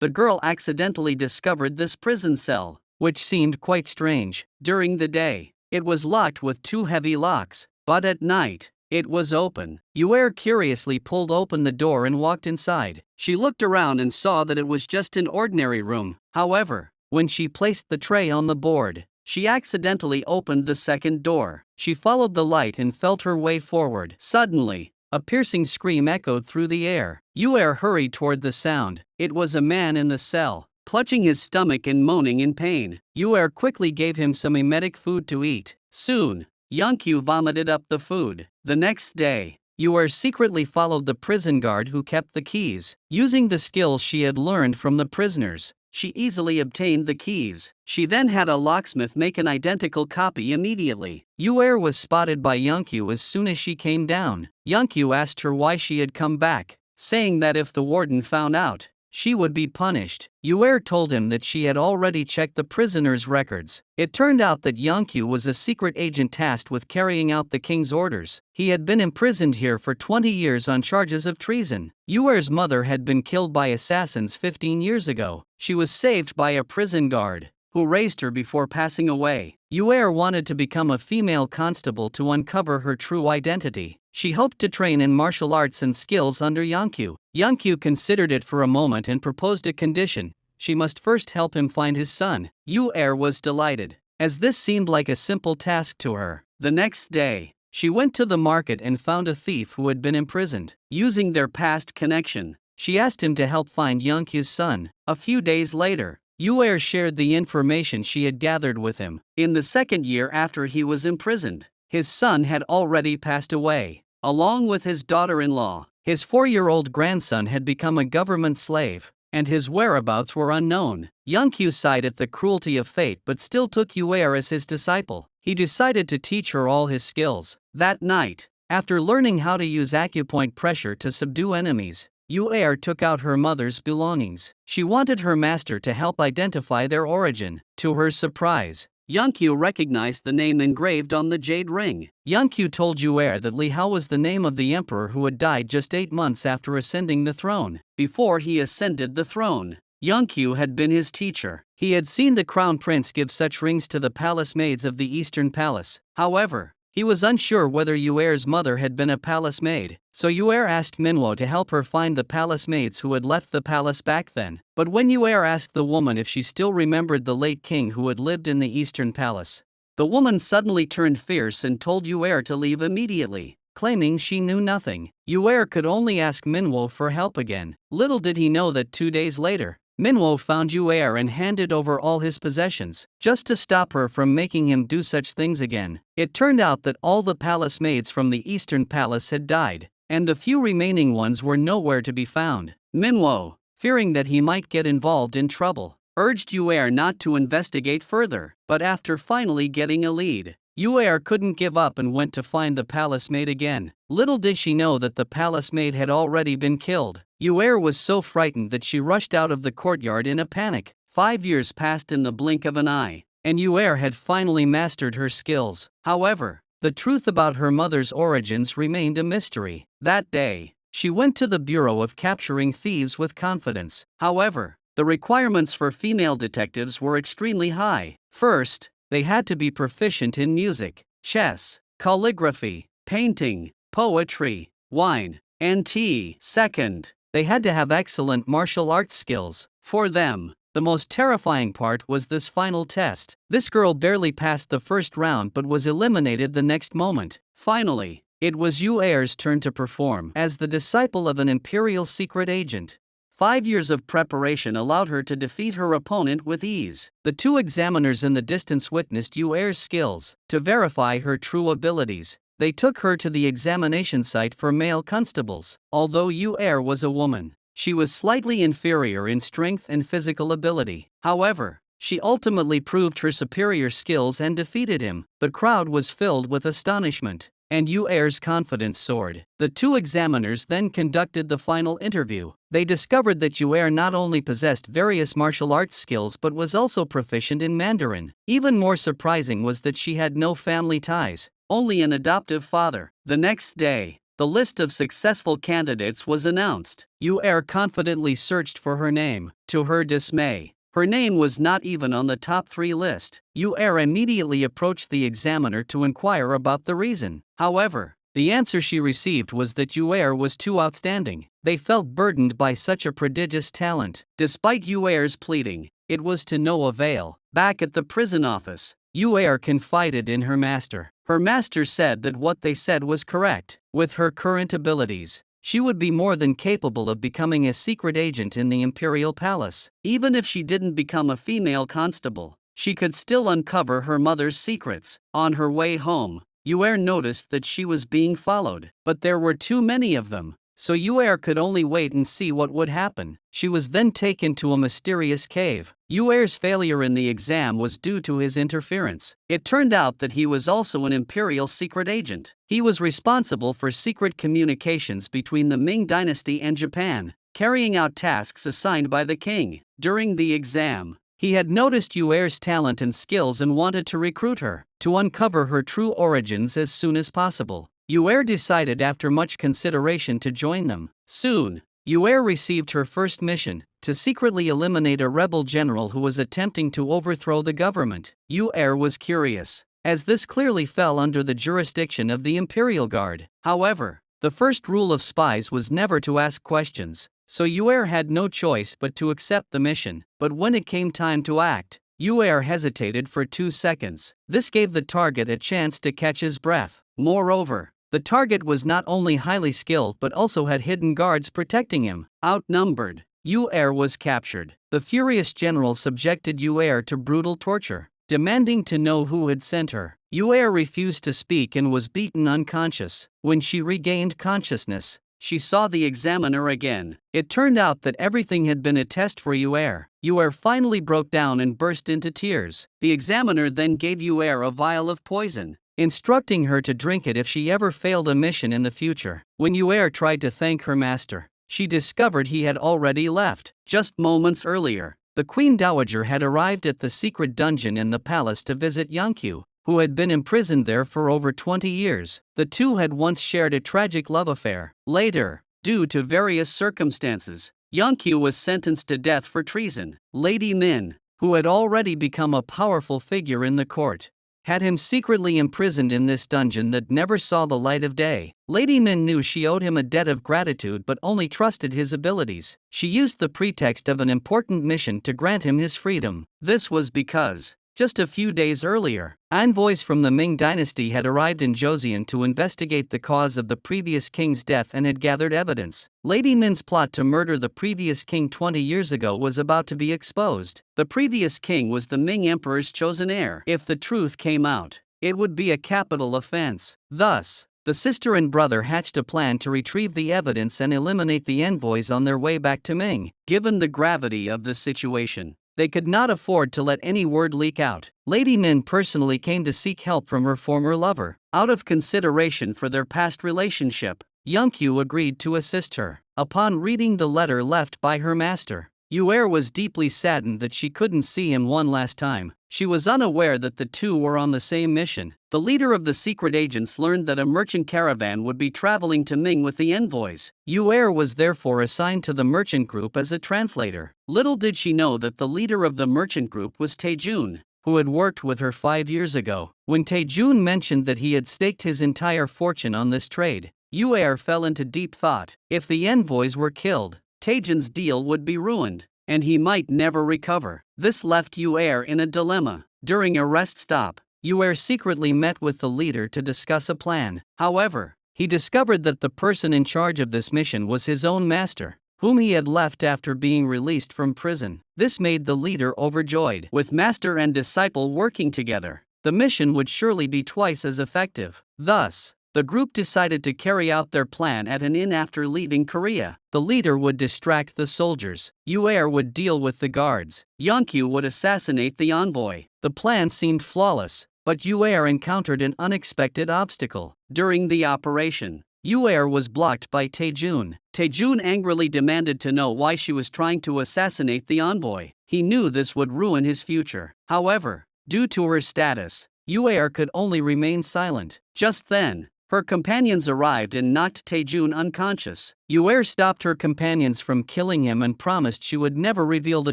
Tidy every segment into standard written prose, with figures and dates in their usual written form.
the girl accidentally discovered this prison cell, which seemed quite strange. During the day, it was locked with 2 heavy locks, but at night, it was open. Yuer curiously pulled open the door and walked inside. She looked around and saw that it was just an ordinary room. However, when she placed the tray on the board, she accidentally opened the second door. She followed the light and felt her way forward. Suddenly, a piercing scream echoed through the air. Yuer hurried toward the sound. It was a man in the cell, clutching his stomach and moaning in pain. Yuer quickly gave him some emetic food to eat. Soon, Youngkyu vomited up the food. The next day, Yuer secretly followed the prison guard who kept the keys. Using the skills she had learned from the prisoners, she easily obtained the keys. She then had a locksmith make an identical copy immediately. Yuer was spotted by Youngkyu as soon as she came down. Youngkyu asked her why she had come back, saying that if the warden found out, she would be punished. Yuer told him that she had already checked the prisoners' records. It turned out that Youngkyu was a secret agent tasked with carrying out the king's orders. He had been imprisoned here for 20 years on charges of treason. Yuer's mother had been killed by assassins 15 years ago. She was saved by a prison guard, who raised her before passing away. Yuer wanted to become a female constable to uncover her true identity. She hoped to train in martial arts and skills under Youngkyu. Youngkyu considered it for a moment and proposed a condition: she must first help him find his son. Yuer was delighted, as this seemed like a simple task to her. The next day, she went to the market and found a thief who had been imprisoned. Using their past connection, she asked him to help find Youngkyu's son. A few days later, Yuer shared the information she had gathered with him. In the second year after he was imprisoned, his son had already passed away, along with his daughter-in-law. His 4-year-old grandson had become a government slave, and his whereabouts were unknown. Youngkyu sighed at the cruelty of fate but still took Yuer as his disciple. He decided to teach her all his skills. That night, after learning how to use acupoint pressure to subdue enemies, Yuer took out her mother's belongings. She wanted her master to help identify their origin. To her surprise, Youngkyu recognized the name engraved on the jade ring. Youngkyu told Yuer that Li Hao was the name of the emperor who had died just 8 months after ascending the throne. Before he ascended the throne, Youngkyu had been his teacher. He had seen the crown prince give such rings to the palace maids of the Eastern Palace. However, he was unsure whether Yuer's mother had been a palace maid, so Yuer asked Minwo to help her find the palace maids who had left the palace back then. But when Yuer asked the woman if she still remembered the late king who had lived in the Eastern Palace, the woman suddenly turned fierce and told Yuer to leave immediately, claiming she knew nothing. Yuer could only ask Minwo for help again. Little did he know that 2 days later, Minwo found Yuer and handed over all his possessions, just to stop her from making him do such things again. It turned out that all the palace maids from the Eastern Palace had died, and the few remaining ones were nowhere to be found. Minwo, fearing that he might get involved in trouble, urged Yuer not to investigate further. But after finally getting a lead, Yuer couldn't give up and went to find the palace maid again. Little did she know that the palace maid had already been killed. Yuer was so frightened that she rushed out of the courtyard in a panic. 5 years passed in the blink of an eye, and Yuer had finally mastered her skills. However, the truth about her mother's origins remained a mystery. That day, she went to the Bureau of Capturing Thieves with confidence. However, the requirements for female detectives were extremely high. First, they had to be proficient in music, chess, calligraphy, painting, poetry, wine, and tea. Second, they had to have excellent martial arts skills. For them, the most terrifying part was this final test. This girl barely passed the first round but was eliminated the next moment. Finally, it was Yuer's turn to perform. As the disciple of an imperial secret agent, 5 years of preparation allowed her to defeat her opponent with ease. The 2 examiners in the distance witnessed Yuer's skills. To verify her true abilities, they took her to the examination site for male constables. Although Yuer was a woman, she was slightly inferior in strength and physical ability. However, she ultimately proved her superior skills and defeated him. The crowd was filled with astonishment, and Yuer's confidence soared. The 2 examiners then conducted the final interview. They discovered that Yuer not only possessed various martial arts skills but was also proficient in Mandarin. Even more surprising was that she had no family ties, only an adoptive father. The next day, the list of successful candidates was announced. Yuer confidently searched for her name. To her dismay, her name was not even on the top 3 list. Yuer immediately approached the examiner to inquire about the reason. However, the answer she received was that Yuer was too outstanding. They felt burdened by such a prodigious talent. Despite Yuer's pleading, it was to no avail. Back at the prison office, Yuer confided in her master. Her master said that what they said was correct. With her current abilities, she would be more than capable of becoming a secret agent in the imperial palace. Even if she didn't become a female constable, she could still uncover her mother's secrets. On her way home, Yuer noticed that she was being followed, but there were too many of them, so Yuer could only wait and see what would happen. She was then taken to a mysterious cave. Yuer's failure in the exam was due to his interference. It turned out that he was also an imperial secret agent. He was responsible for secret communications between the Ming dynasty and Japan, carrying out tasks assigned by the king. During the exam, he had noticed Yuer's talent and skills and wanted to recruit her, to uncover her true origins as soon as possible. Yuer decided after much consideration to join them. Soon, Yuer received her first mission, to secretly eliminate a rebel general who was attempting to overthrow the government. Yuer was curious, as this clearly fell under the jurisdiction of the Imperial Guard. However, the first rule of spies was never to ask questions, so Yuer had no choice but to accept the mission. But when it came time to act, Yuer hesitated for 2 seconds. This gave the target a chance to catch his breath. Moreover, the target was not only highly skilled but also had hidden guards protecting him. Outnumbered, Yuer was captured. The furious general subjected Yuer to brutal torture, demanding to know who had sent her. Yuer refused to speak and was beaten unconscious. When she regained consciousness, she saw the examiner again. It turned out that everything had been a test for Yuer. Yuer finally broke down and burst into tears. The examiner then gave Yuer a vial of poison, instructing her to drink it if she ever failed a mission in the future. When Yuer tried to thank her master, she discovered he had already left. Just moments earlier, the Queen Dowager had arrived at the secret dungeon in the palace to visit Yankyu, who had been imprisoned there for over 20 years. The two had once shared a tragic love affair. Later, due to various circumstances, Yankyu was sentenced to death for treason. Lady Min, who had already become a powerful figure in the court, had him secretly imprisoned in this dungeon that never saw the light of day. Lady Min knew she owed him a debt of gratitude but only trusted his abilities. She used the pretext of an important mission to grant him his freedom. This was because, just a few days earlier, envoys from the Ming dynasty had arrived in Joseon to investigate the cause of the previous king's death and had gathered evidence. Lady Min's plot to murder the previous king 20 years ago was about to be exposed. The previous king was the Ming emperor's chosen heir. If the truth came out, it would be a capital offense. Thus, the sister and brother hatched a plan to retrieve the evidence and eliminate the envoys on their way back to Ming. Given the gravity of the situation, they could not afford to let any word leak out. Lady Min personally came to seek help from her former lover. Out of consideration for their past relationship, Yankyu agreed to assist her. Upon reading the letter left by her master, Yuer was deeply saddened that she couldn't see him one last time. She was unaware that the two were on the same mission. The leader of the secret agents learned that a merchant caravan would be traveling to Ming with the envoys. Yuer was therefore assigned to the merchant group as a translator. Little did she know that the leader of the merchant group was Taejun, who had worked with her 5 years ago. When Taejun mentioned that he had staked his entire fortune on this trade, Yuer fell into deep thought. If the envoys were killed, Taejun's deal would be ruined, and he might never recover. This left Yuer in a dilemma. During a rest stop, Yuer secretly met with the leader to discuss a plan. However, he discovered that the person in charge of this mission was his own master, whom he had left after being released from prison. This made the leader overjoyed. With master and disciple working together, the mission would surely be twice as effective. Thus, the group decided to carry out their plan at an inn after leaving Korea. The leader would distract the soldiers. Yuer would deal with the guards. Yankyu would assassinate the envoy. The plan seemed flawless, but Yuer encountered an unexpected obstacle. During the operation, Yuer was blocked by Taejun. Taejun angrily demanded to know why she was trying to assassinate the envoy. He knew this would ruin his future. However, due to her status, Yuer could only remain silent. Just then, her companions arrived and knocked Taejun unconscious. Yuer stopped her companions from killing him and promised she would never reveal the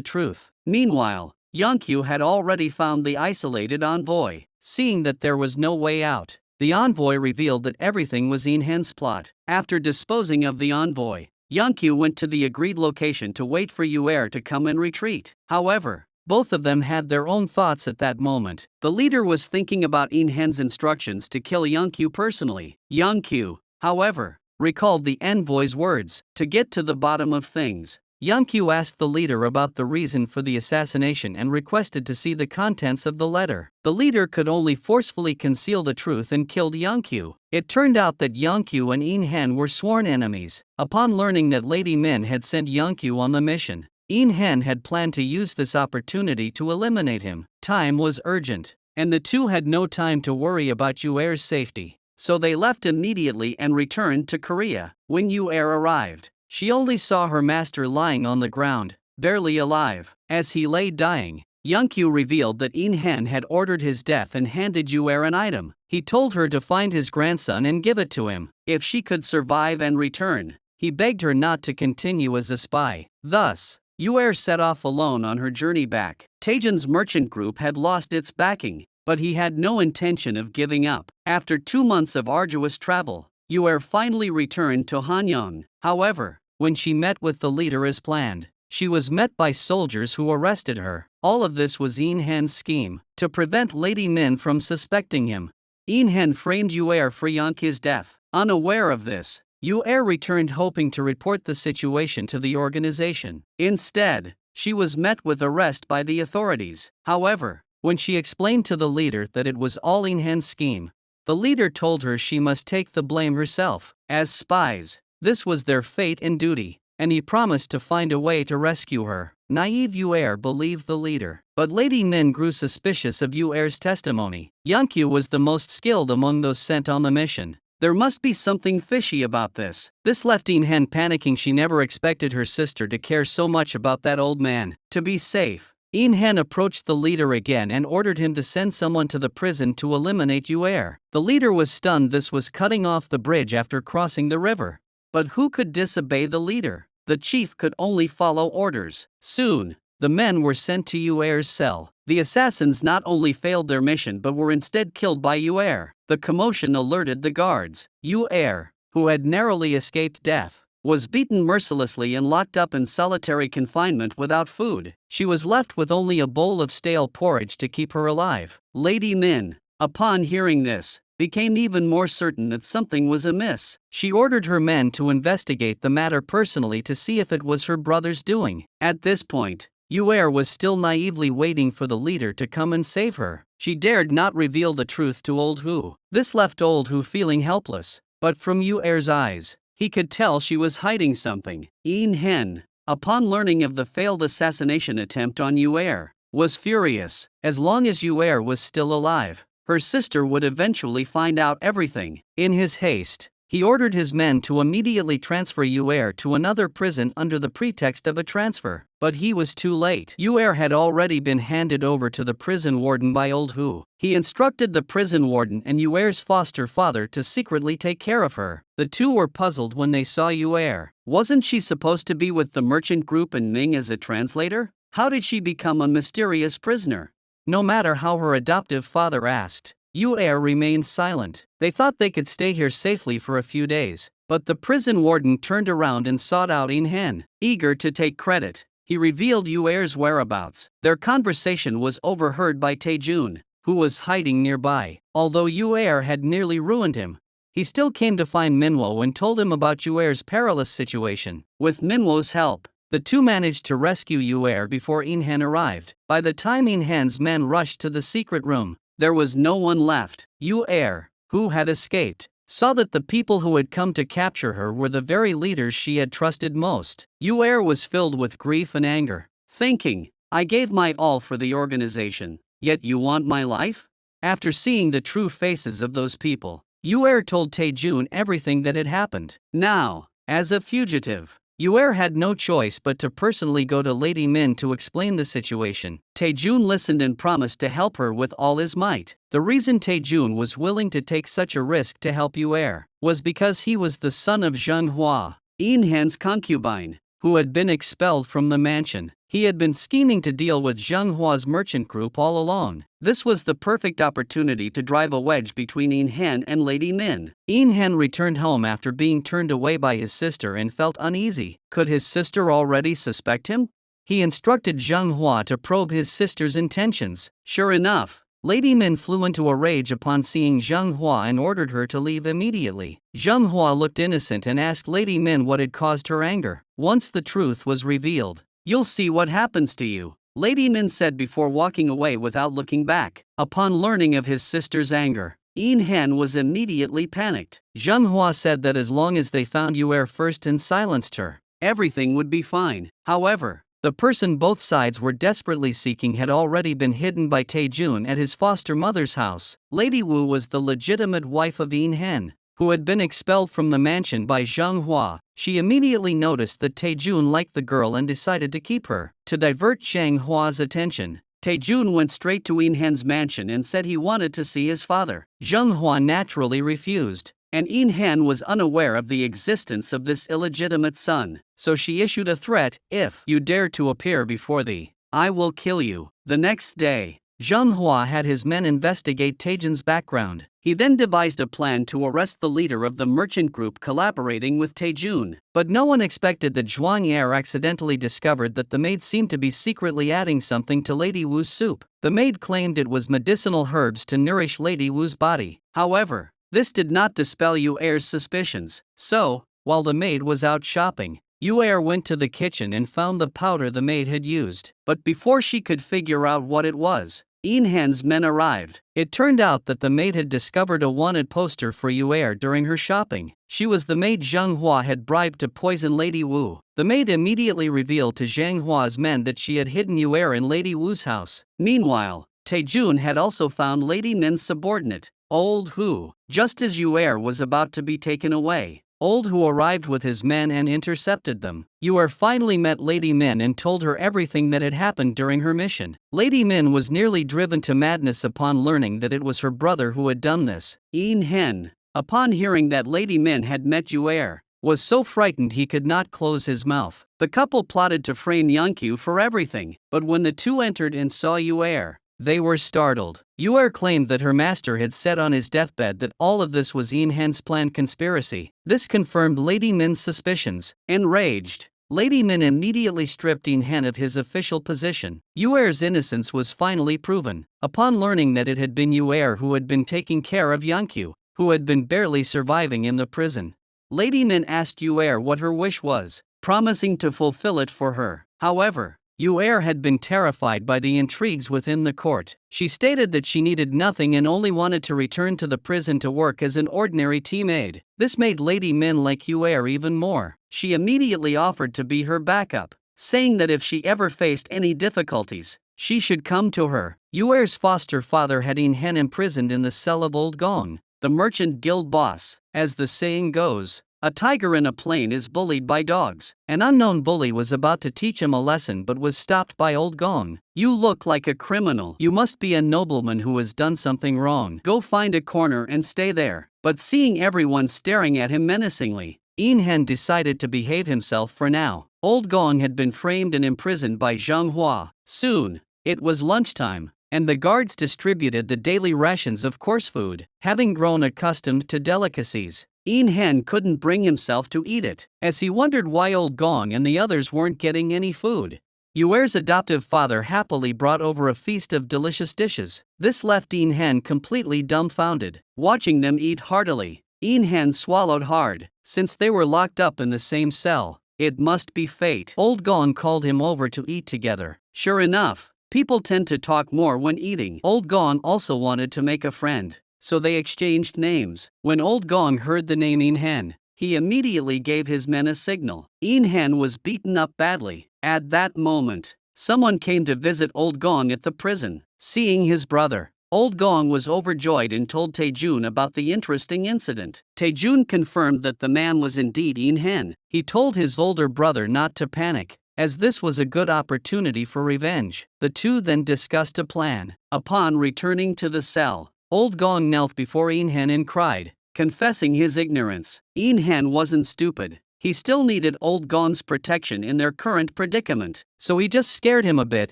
truth. Meanwhile, Yonkyu had already found the isolated envoy. Seeing that there was no way out, the envoy revealed that everything was Inhen's plot. After disposing of the envoy, Yonkyu went to the agreed location to wait for Yuer to come and retreat. However, both of them had their own thoughts at that moment. The leader was thinking about Inhen's instructions to kill Yonkyu personally. Yonkyu, however, recalled the envoy's words. To get to the bottom of things, Yonkyu asked the leader about the reason for the assassination and requested to see the contents of the letter. The leader could only forcefully conceal the truth and killed Yonkyu. It turned out that Yonkyu and Inhen were sworn enemies. Upon learning that Lady Min had sent Yonkyu on the mission, Inhen had planned to use this opportunity to eliminate him. Time was urgent, and the two had no time to worry about Yuer's safety. So they left immediately and returned to Korea. When Yuer arrived, she only saw her master lying on the ground, barely alive. As he lay dying, Yonkyu revealed that Inhen had ordered his death and handed Yuer an item. He told her to find his grandson and give it to him. If she could survive and return, he begged her not to continue as a spy. Thus, Yuer set off alone on her journey back. Taejun's merchant group had lost its backing, but he had no intention of giving up. After 2 months of arduous travel, Yuer finally returned to Hanyang. However, when she met with the leader as planned, she was met by soldiers who arrested her. All of this was Inhen's scheme to prevent Lady Min from suspecting him. Inhen framed Yuer for Yonkyu's death. Unaware of this, Yuer returned hoping to report the situation to the organization. Instead, she was met with arrest by the authorities. However, when she explained to the leader that it was all Inhen's scheme, the leader told her she must take the blame herself. As spies, this was their fate and duty, and he promised to find a way to rescue her. Naive Yuer believed the leader, but Lady Min grew suspicious of Yuer's testimony. Yonkyu was the most skilled among those sent on the mission. There must be something fishy about this. This left Inhen panicking. She never expected her sister to care so much about that old man. To be safe, Inhen approached the leader again and ordered him to send someone to the prison to eliminate Yuer. The leader was stunned. This was cutting off the bridge after crossing the river. But who could disobey the leader? The chief could only follow orders. Soon, the men were sent to Yuer's cell. The assassins not only failed their mission but were instead killed by Yuer. The commotion alerted the guards. Yuer, who had narrowly escaped death, was beaten mercilessly and locked up in solitary confinement without food. She was left with only a bowl of stale porridge to keep her alive. Lady Min, upon hearing this, became even more certain that something was amiss. She ordered her men to investigate the matter personally to see if it was her brother's doing. At this point, Yuer was still naively waiting for the leader to come and save her. She dared not reveal the truth to Old Hu. This left Old Hu feeling helpless, but from Yuer's eyes, he could tell she was hiding something. Inhen, upon learning of the failed assassination attempt on Yuer, was furious. As long as Yuer was still alive, her sister would eventually find out everything. In his haste, he ordered his men to immediately transfer Yuer to another prison under the pretext of a transfer. But he was too late. Yuer had already been handed over to the prison warden by Old Hu. He instructed the prison warden and Yuer's foster father to secretly take care of her. The two were puzzled when they saw Yuer. Wasn't she supposed to be with the merchant group and Ming as a translator? How did she become a mysterious prisoner? No matter how her adoptive father asked, Yuer remained silent. They thought they could stay here safely for a few days, but the prison warden turned around and sought out Inhen. Eager to take credit, he revealed Yuer's whereabouts. Their conversation was overheard by Taejun, who was hiding nearby. Although Yuer had nearly ruined him, he still came to find Minwo and told him about Yuer's perilous situation. With Minwo's help, the two managed to rescue Yuer before Inhen arrived. By the time Inhen's men rushed to the secret room, there was no one left. Yuer, who had escaped, saw that the people who had come to capture her were the very leaders she had trusted most. Yuer was filled with grief and anger, thinking, I gave my all for the organization, yet you want my life? After seeing the true faces of those people, Yuer told Taejun everything that had happened. Now, as a fugitive, Yue had no choice but to personally go to Lady Min to explain the situation. Taejun listened and promised to help her with all his might. The reason Taejun was willing to take such a risk to help Yue was because he was the son of Zheng Hua, Yin Han's concubine, who had been expelled from the mansion. He had been scheming to deal with Zheng Hua's merchant group all along. This was the perfect opportunity to drive a wedge between Yin Han and Lady Min. Yin Han returned home after being turned away by his sister and felt uneasy. Could his sister already suspect him? He instructed Zheng Hua to probe his sister's intentions. Sure enough, Lady Min flew into a rage upon seeing Zheng Hua and ordered her to leave immediately. Zheng Hua looked innocent and asked Lady Min what had caused her anger. Once the truth was revealed, "You'll see what happens to you," Lady Min said before walking away without looking back. Upon learning of his sister's anger, Yin Han was immediately panicked. Zheng Hua said that as long as they found Yue first and silenced her, everything would be fine. However, the person both sides were desperately seeking had already been hidden by Taejun at his foster mother's house. Lady Wu was the legitimate wife of Yin Han, who had been expelled from the mansion by Zheng Hua. She immediately noticed that Taejun liked the girl and decided to keep her. To divert Zheng Hua's attention, Taejun went straight to Yin Han's mansion and said he wanted to see his father. Zheng Hua naturally refused, and Yin Han was unaware of the existence of this illegitimate son, so she issued a threat: "If you dare to appear before thee, I will kill you." The next day, Zheng Hua had his men investigate Taejun's background. He then devised a plan to arrest the leader of the merchant group collaborating with Taejun. But no one expected that Zhuang Ye accidentally discovered that the maid seemed to be secretly adding something to Lady Wu's soup. The maid claimed it was medicinal herbs to nourish Lady Wu's body. However, this did not dispel Yuer's suspicions. So, while the maid was out shopping, Yuer went to the kitchen and found the powder the maid had used. But before she could figure out what it was, Yin Han's men arrived. It turned out that the maid had discovered a wanted poster for Yuer during her shopping. She was the maid Zheng Hua had bribed to poison Lady Wu. The maid immediately revealed to Zheng Hua's men that she had hidden Yuer in Lady Wu's house. Meanwhile, Taejun had also found Lady Min's subordinate, Old Hu, just as Yuer was about to be taken away. Old Hu arrived with his men and intercepted them. Yuer finally met Lady Min and told her everything that had happened during her mission. Lady Min was nearly driven to madness upon learning that it was her brother who had done this. Yin Han, upon hearing that Lady Min had met Yuer, was so frightened he could not close his mouth. The couple plotted to frame Yankyu for everything, but when the two entered and saw Yuer, they were startled. Yuer claimed that her master had said on his deathbed that all of this was Yin Han's planned conspiracy. This confirmed Lady Min's suspicions. Enraged, Lady Min immediately stripped Yin Han of his official position. Yuer's innocence was finally proven. Upon learning that it had been Yuer who had been taking care of Yankyu, who had been barely surviving in the prison, Lady Min asked Yuer what her wish was, promising to fulfill it for her. However, Yuer had been terrified by the intrigues within the court. She stated that she needed nothing and only wanted to return to the prison to work as an ordinary team aide. This made Lady Min like Yuer even more. She immediately offered to be her backup, saying that if she ever faced any difficulties, she should come to her. Yuer's foster father had Yin Han imprisoned in the cell of Old Gong, the merchant guild boss. As the saying goes, a tiger in a plane is bullied by dogs. An unknown bully was about to teach him a lesson but was stopped by Old Gong. "You look like a criminal. You must be a nobleman who has done something wrong. Go find a corner and stay there." But seeing everyone staring at him menacingly, Yin Han decided to behave himself for now. Old Gong had been framed and imprisoned by Zheng Hua. Soon, it was lunchtime, and the guards distributed the daily rations of coarse food. Having grown accustomed to delicacies, Yin Han couldn't bring himself to eat it, as he wondered why Old Gong and the others weren't getting any food. Yuer's adoptive father happily brought over a feast of delicious dishes. This left Yin Han completely dumbfounded. Watching them eat heartily, Yin Han swallowed hard. Since they were locked up in the same cell, it must be fate. Old Gong called him over to eat together. Sure enough, people tend to talk more when eating. Old Gong also wanted to make a friend, so they exchanged names. When Old Gong heard the name Yin Han, he immediately gave his men a signal. Yin Han was beaten up badly. At that moment, someone came to visit Old Gong at the prison. Seeing his brother, Old Gong was overjoyed and told Taejun about the interesting incident. Taejun confirmed that the man was indeed In Hen. He told his older brother not to panic, as this was a good opportunity for revenge. The two then discussed a plan. Upon returning to the cell, Old Gong knelt before In Hen and cried, confessing his ignorance. In Hen wasn't stupid. He still needed Old Gong's protection in their current predicament, so he just scared him a bit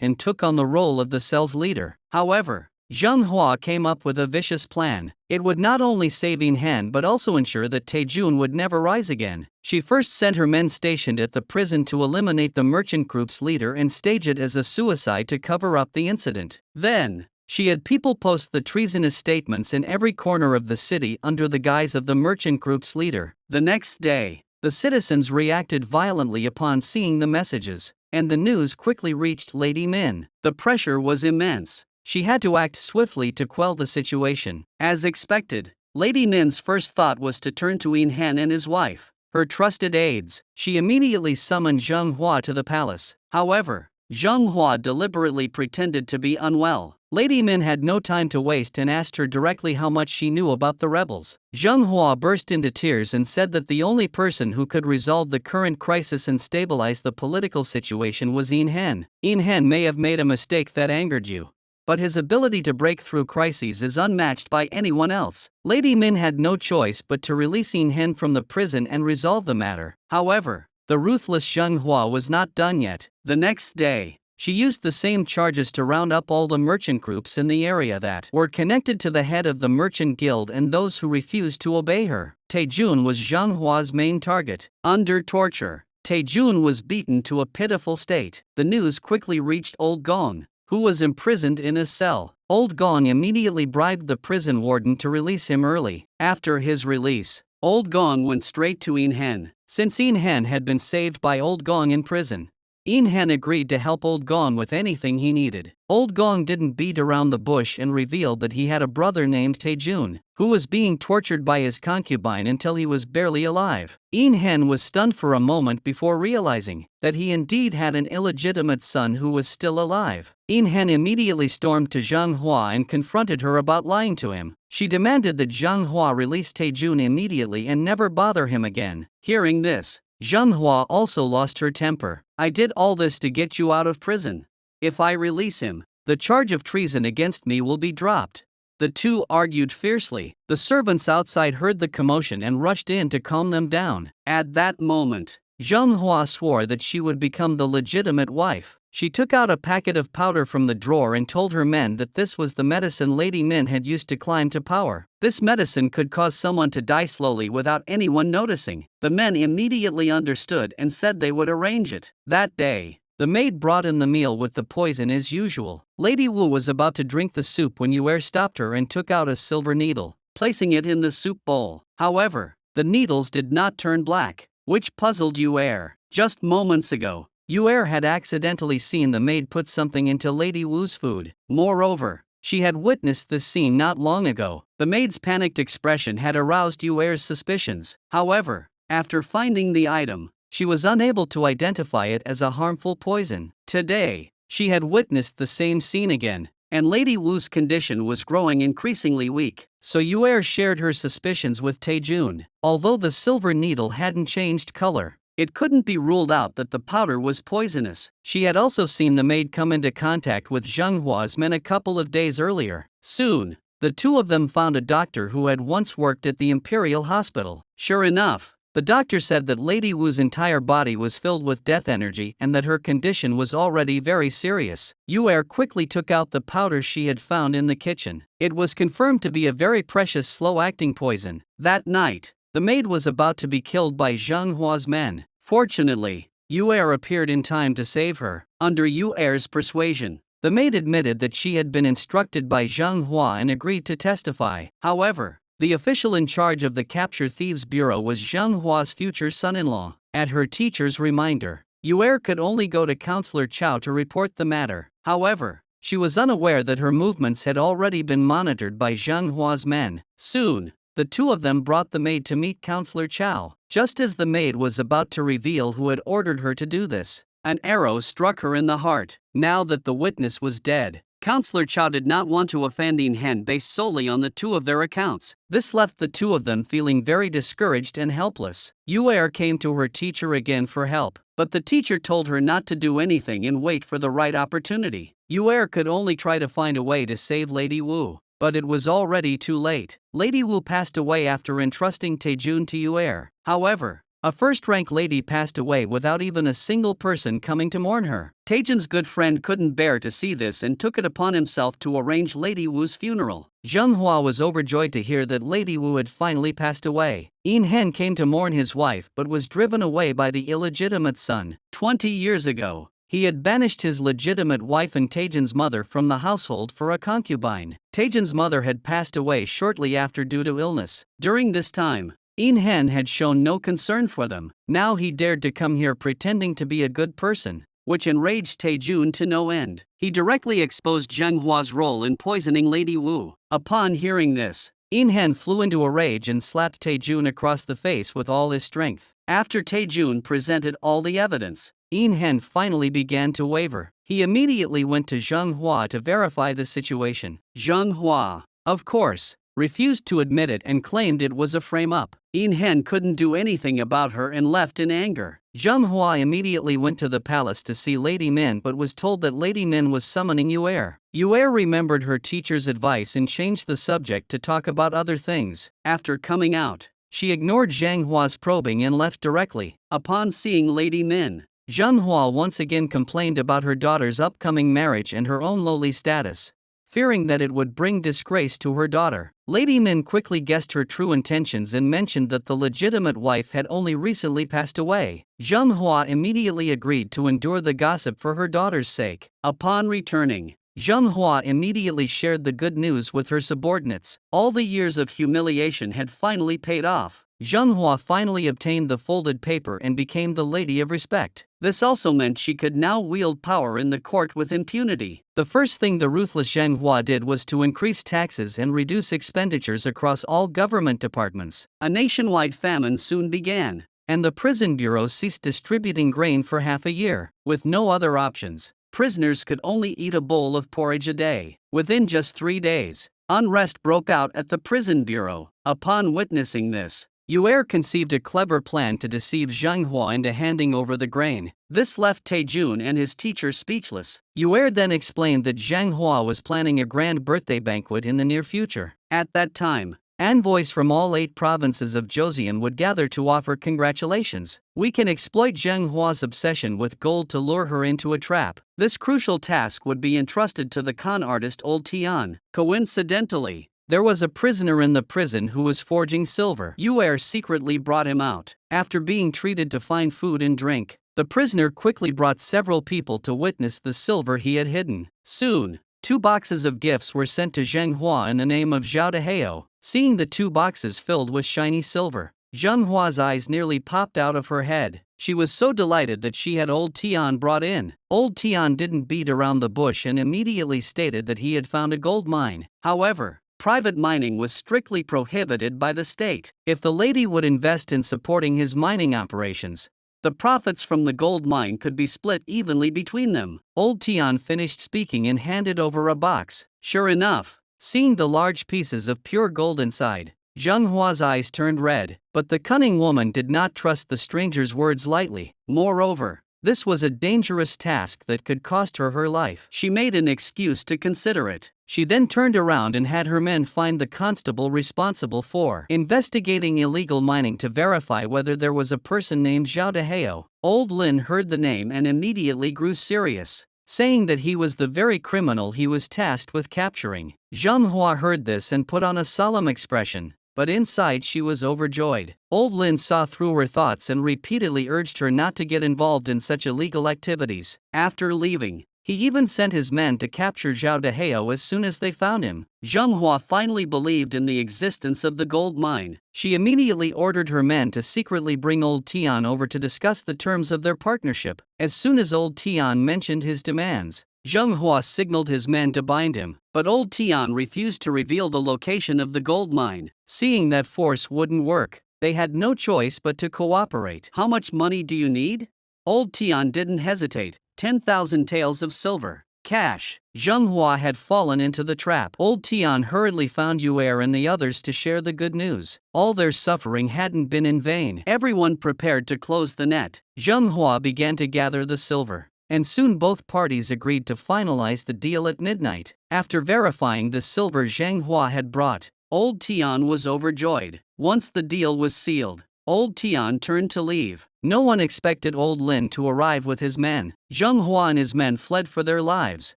and took on the role of the cell's leader. However, Zheng Hua came up with a vicious plan. It would not only save In Hen but also ensure that Taejun would never rise again. She first sent her men stationed at the prison to eliminate the merchant group's leader and stage it as a suicide to cover up the incident. Then, she had people post the treasonous statements in every corner of the city under the guise of the merchant group's leader. The next day, the citizens reacted violently upon seeing the messages, and the news quickly reached Lady Min. The pressure was immense. She had to act swiftly to quell the situation. As expected, Lady Min's first thought was to turn to In Hen and his wife, her trusted aides. She immediately summoned Zheng Hua to the palace. However, Zheng Hua deliberately pretended to be unwell. Lady Min had no time to waste and asked her directly how much she knew about the rebels. Zheng Hua burst into tears and said that the only person who could resolve the current crisis and stabilize the political situation was In Hen. In Hen may have made a mistake that angered you, but his ability to break through crises is unmatched by anyone else. Lady Min had no choice but to release In Hen from the prison and resolve the matter. However, the ruthless Zheng Hua was not done yet. The next day, she used the same charges to round up all the merchant groups in the area that were connected to the head of the merchant guild and those who refused to obey her. Taejun was Zheng Hua's main target. Under torture, Taejun was beaten to a pitiful state. The news quickly reached Old Gong, who was imprisoned in his cell. Old Gong immediately bribed the prison warden to release him early. After his release, Old Gong went straight to In Hen, since In Hen had been saved by Old Gong in prison. In Hen agreed to help Old Gong with anything he needed. Old Gong didn't beat around the bush and revealed that he had a brother named Taejun, who was being tortured by his concubine until he was barely alive. In Hen was stunned for a moment before realizing that he indeed had an illegitimate son who was still alive. In Hen immediately stormed to Zheng Hua and confronted her about lying to him. She demanded that Zheng Hua release Taejun immediately and never bother him again. Hearing this, Zheng Hua also lost her temper. I did all this to get you out of prison. If I release him, the charge of treason against me will be dropped. The two argued fiercely. The servants outside heard the commotion and rushed in to calm them down. At that moment, Zheng Hua swore that she would become the legitimate wife. She took out a packet of powder from the drawer and told her men that this was the medicine Lady Min had used to climb to power. This medicine could cause someone to die slowly without anyone noticing. The men immediately understood and said they would arrange it. That day, the maid brought in the meal with the poison as usual. Lady Wu was about to drink the soup when Yuer stopped her and took out a silver needle, placing it in the soup bowl. However, the needles did not turn black, which puzzled Yuer. Just moments ago, Yuer had accidentally seen the maid put something into Lady Wu's food. Moreover, she had witnessed this scene not long ago. The maid's panicked expression had aroused Yuer's suspicions. However, after finding the item, she was unable to identify it as a harmful poison. Today, she had witnessed the same scene again, and Lady Wu's condition was growing increasingly weak. So Yuer shared her suspicions with Taejun. Although the silver needle hadn't changed color, it couldn't be ruled out that the powder was poisonous. She had also seen the maid come into contact with Zheng Hua's men a couple of days earlier. Soon, the two of them found a doctor who had once worked at the Imperial Hospital. Sure enough, the doctor said that Lady Wu's entire body was filled with death energy and that her condition was already very serious. Yuer quickly took out the powder she had found in the kitchen. It was confirmed to be a very precious slow-acting poison. That night, the maid was about to be killed by Zheng Hua's men. Fortunately, Yuer appeared in time to save her. Under Yuer's persuasion, the maid admitted that she had been instructed by Zheng Hua and agreed to testify. However, the official in charge of the Capture Thieves Bureau was Zheng Hua's future son-in-law. At her teacher's reminder, Yuer could only go to Counselor Chow to report the matter. However, she was unaware that her movements had already been monitored by Zheng Hua's men. Soon, the two of them brought the maid to meet Counselor Chow. Just as the maid was about to reveal who had ordered her to do this, an arrow struck her in the heart. Now that the witness was dead, Counselor Chow did not want to offend In Hen based solely on the two of their accounts. This left the two of them feeling very discouraged and helpless. Yuer came to her teacher again for help, but the teacher told her not to do anything and wait for the right opportunity. Yuer could only try to find a way to save Lady Wu, but it was already too late. Lady Wu passed away after entrusting Taejun to Yuer. However, a first-rank lady passed away without even a single person coming to mourn her. Taejun's good friend couldn't bear to see this and took it upon himself to arrange Lady Wu's funeral. Zheng Hua was overjoyed to hear that Lady Wu had finally passed away. In Hen came to mourn his wife but was driven away by the illegitimate son. 20 years ago, he had banished his legitimate wife and Taejun's mother from the household for a concubine. Taejun's mother had passed away shortly after due to illness. During this time, In Hen had shown no concern for them. Now he dared to come here pretending to be a good person, which enraged Taejun to no end. He directly exposed Zheng Hua's role in poisoning Lady Wu. Upon hearing this, In Hen flew into a rage and slapped Taejun across the face with all his strength. After Taejun presented all the evidence, In Hen finally began to waver. He immediately went to Zheng Hua to verify the situation. Zheng Hua, of course, refused to admit it and claimed it was a frame-up. In Hen couldn't do anything about her and left in anger. Zheng Hua immediately went to the palace to see Lady Min but was told that Lady Min was summoning Yuer. Yuer remembered her teacher's advice and changed the subject to talk about other things. After coming out, she ignored Zheng Hua's probing and left directly. Upon seeing Lady Min, Zheng Hua once again complained about her daughter's upcoming marriage and her own lowly status, fearing that it would bring disgrace to her daughter. Lady Min quickly guessed her true intentions and mentioned that the legitimate wife had only recently passed away. Zheng Hua immediately agreed to endure the gossip for her daughter's sake. Upon returning, Zheng Hua immediately shared the good news with her subordinates. All the years of humiliation had finally paid off. Zheng Hua finally obtained the folded paper and became the lady of respect. This also meant she could now wield power in the court with impunity. The first thing the ruthless Zheng Hua did was to increase taxes and reduce expenditures across all government departments. A nationwide famine soon began, and the prison bureau ceased distributing grain for half a year. With no other options, prisoners could only eat a bowl of porridge a day. Within just 3 days, unrest broke out at the prison bureau. Upon witnessing this, Yuer conceived a clever plan to deceive Zheng Hua into handing over the grain. This left Taejun and his teacher speechless. Yuer then explained that Zheng Hua was planning a grand birthday banquet in the near future. At that time, envoys from all 8 provinces of Joseon would gather to offer congratulations. We can exploit Zheng Hua's obsession with gold to lure her into a trap. This crucial task would be entrusted to the con artist Old Tian. Coincidentally, there was a prisoner in the prison who was forging silver. Yuer secretly brought him out. After being treated to fine food and drink, the prisoner quickly brought several people to witness the silver he had hidden. Soon, 2 boxes of gifts were sent to Zheng Hua in the name of Zhao Dehao. Seeing the 2 boxes filled with shiny silver, Zheng Hua's eyes nearly popped out of her head. She was so delighted that she had Old Tian brought in. Old Tian didn't beat around the bush and immediately stated that he had found a gold mine. However, private mining was strictly prohibited by the state. If the lady would invest in supporting his mining operations, the profits from the gold mine could be split evenly between them. Old Tian finished speaking and handed over a box. Sure enough, seeing the large pieces of pure gold inside, Zheng Hua's eyes turned red, but the cunning woman did not trust the stranger's words lightly. Moreover, this was a dangerous task that could cost her her life. She made an excuse to consider it. She then turned around and had her men find the constable responsible for investigating illegal mining to verify whether there was a person named Zhao Dehao. Old Lin heard the name and immediately grew serious, saying that he was the very criminal he was tasked with capturing. Zheng Hua heard this and put on a solemn expression, but inside she was overjoyed. Old Lin saw through her thoughts and repeatedly urged her not to get involved in such illegal activities. After leaving, he even sent his men to capture Zhao Dehao as soon as they found him. Zheng Hua finally believed in the existence of the gold mine. She immediately ordered her men to secretly bring Old Tian over to discuss the terms of their partnership. As soon as Old Tian mentioned his demands, Zheng Hua signaled his men to bind him, but Old Tian refused to reveal the location of the gold mine. Seeing that force wouldn't work, they had no choice but to cooperate. How much money do you need? Old Tian didn't hesitate. 10,000 taels of silver. Cash. Zheng Hua had fallen into the trap. Old Tian hurriedly found Yue and the others to share the good news. All their suffering hadn't been in vain. Everyone prepared to close the net. Zheng Hua began to gather the silver, and soon both parties agreed to finalize the deal at midnight. After verifying the silver Zheng Hua had brought, Old Tian was overjoyed. Once the deal was sealed, Old Tian turned to leave. No one expected Old Lin to arrive with his men. Zheng Hua and his men fled for their lives.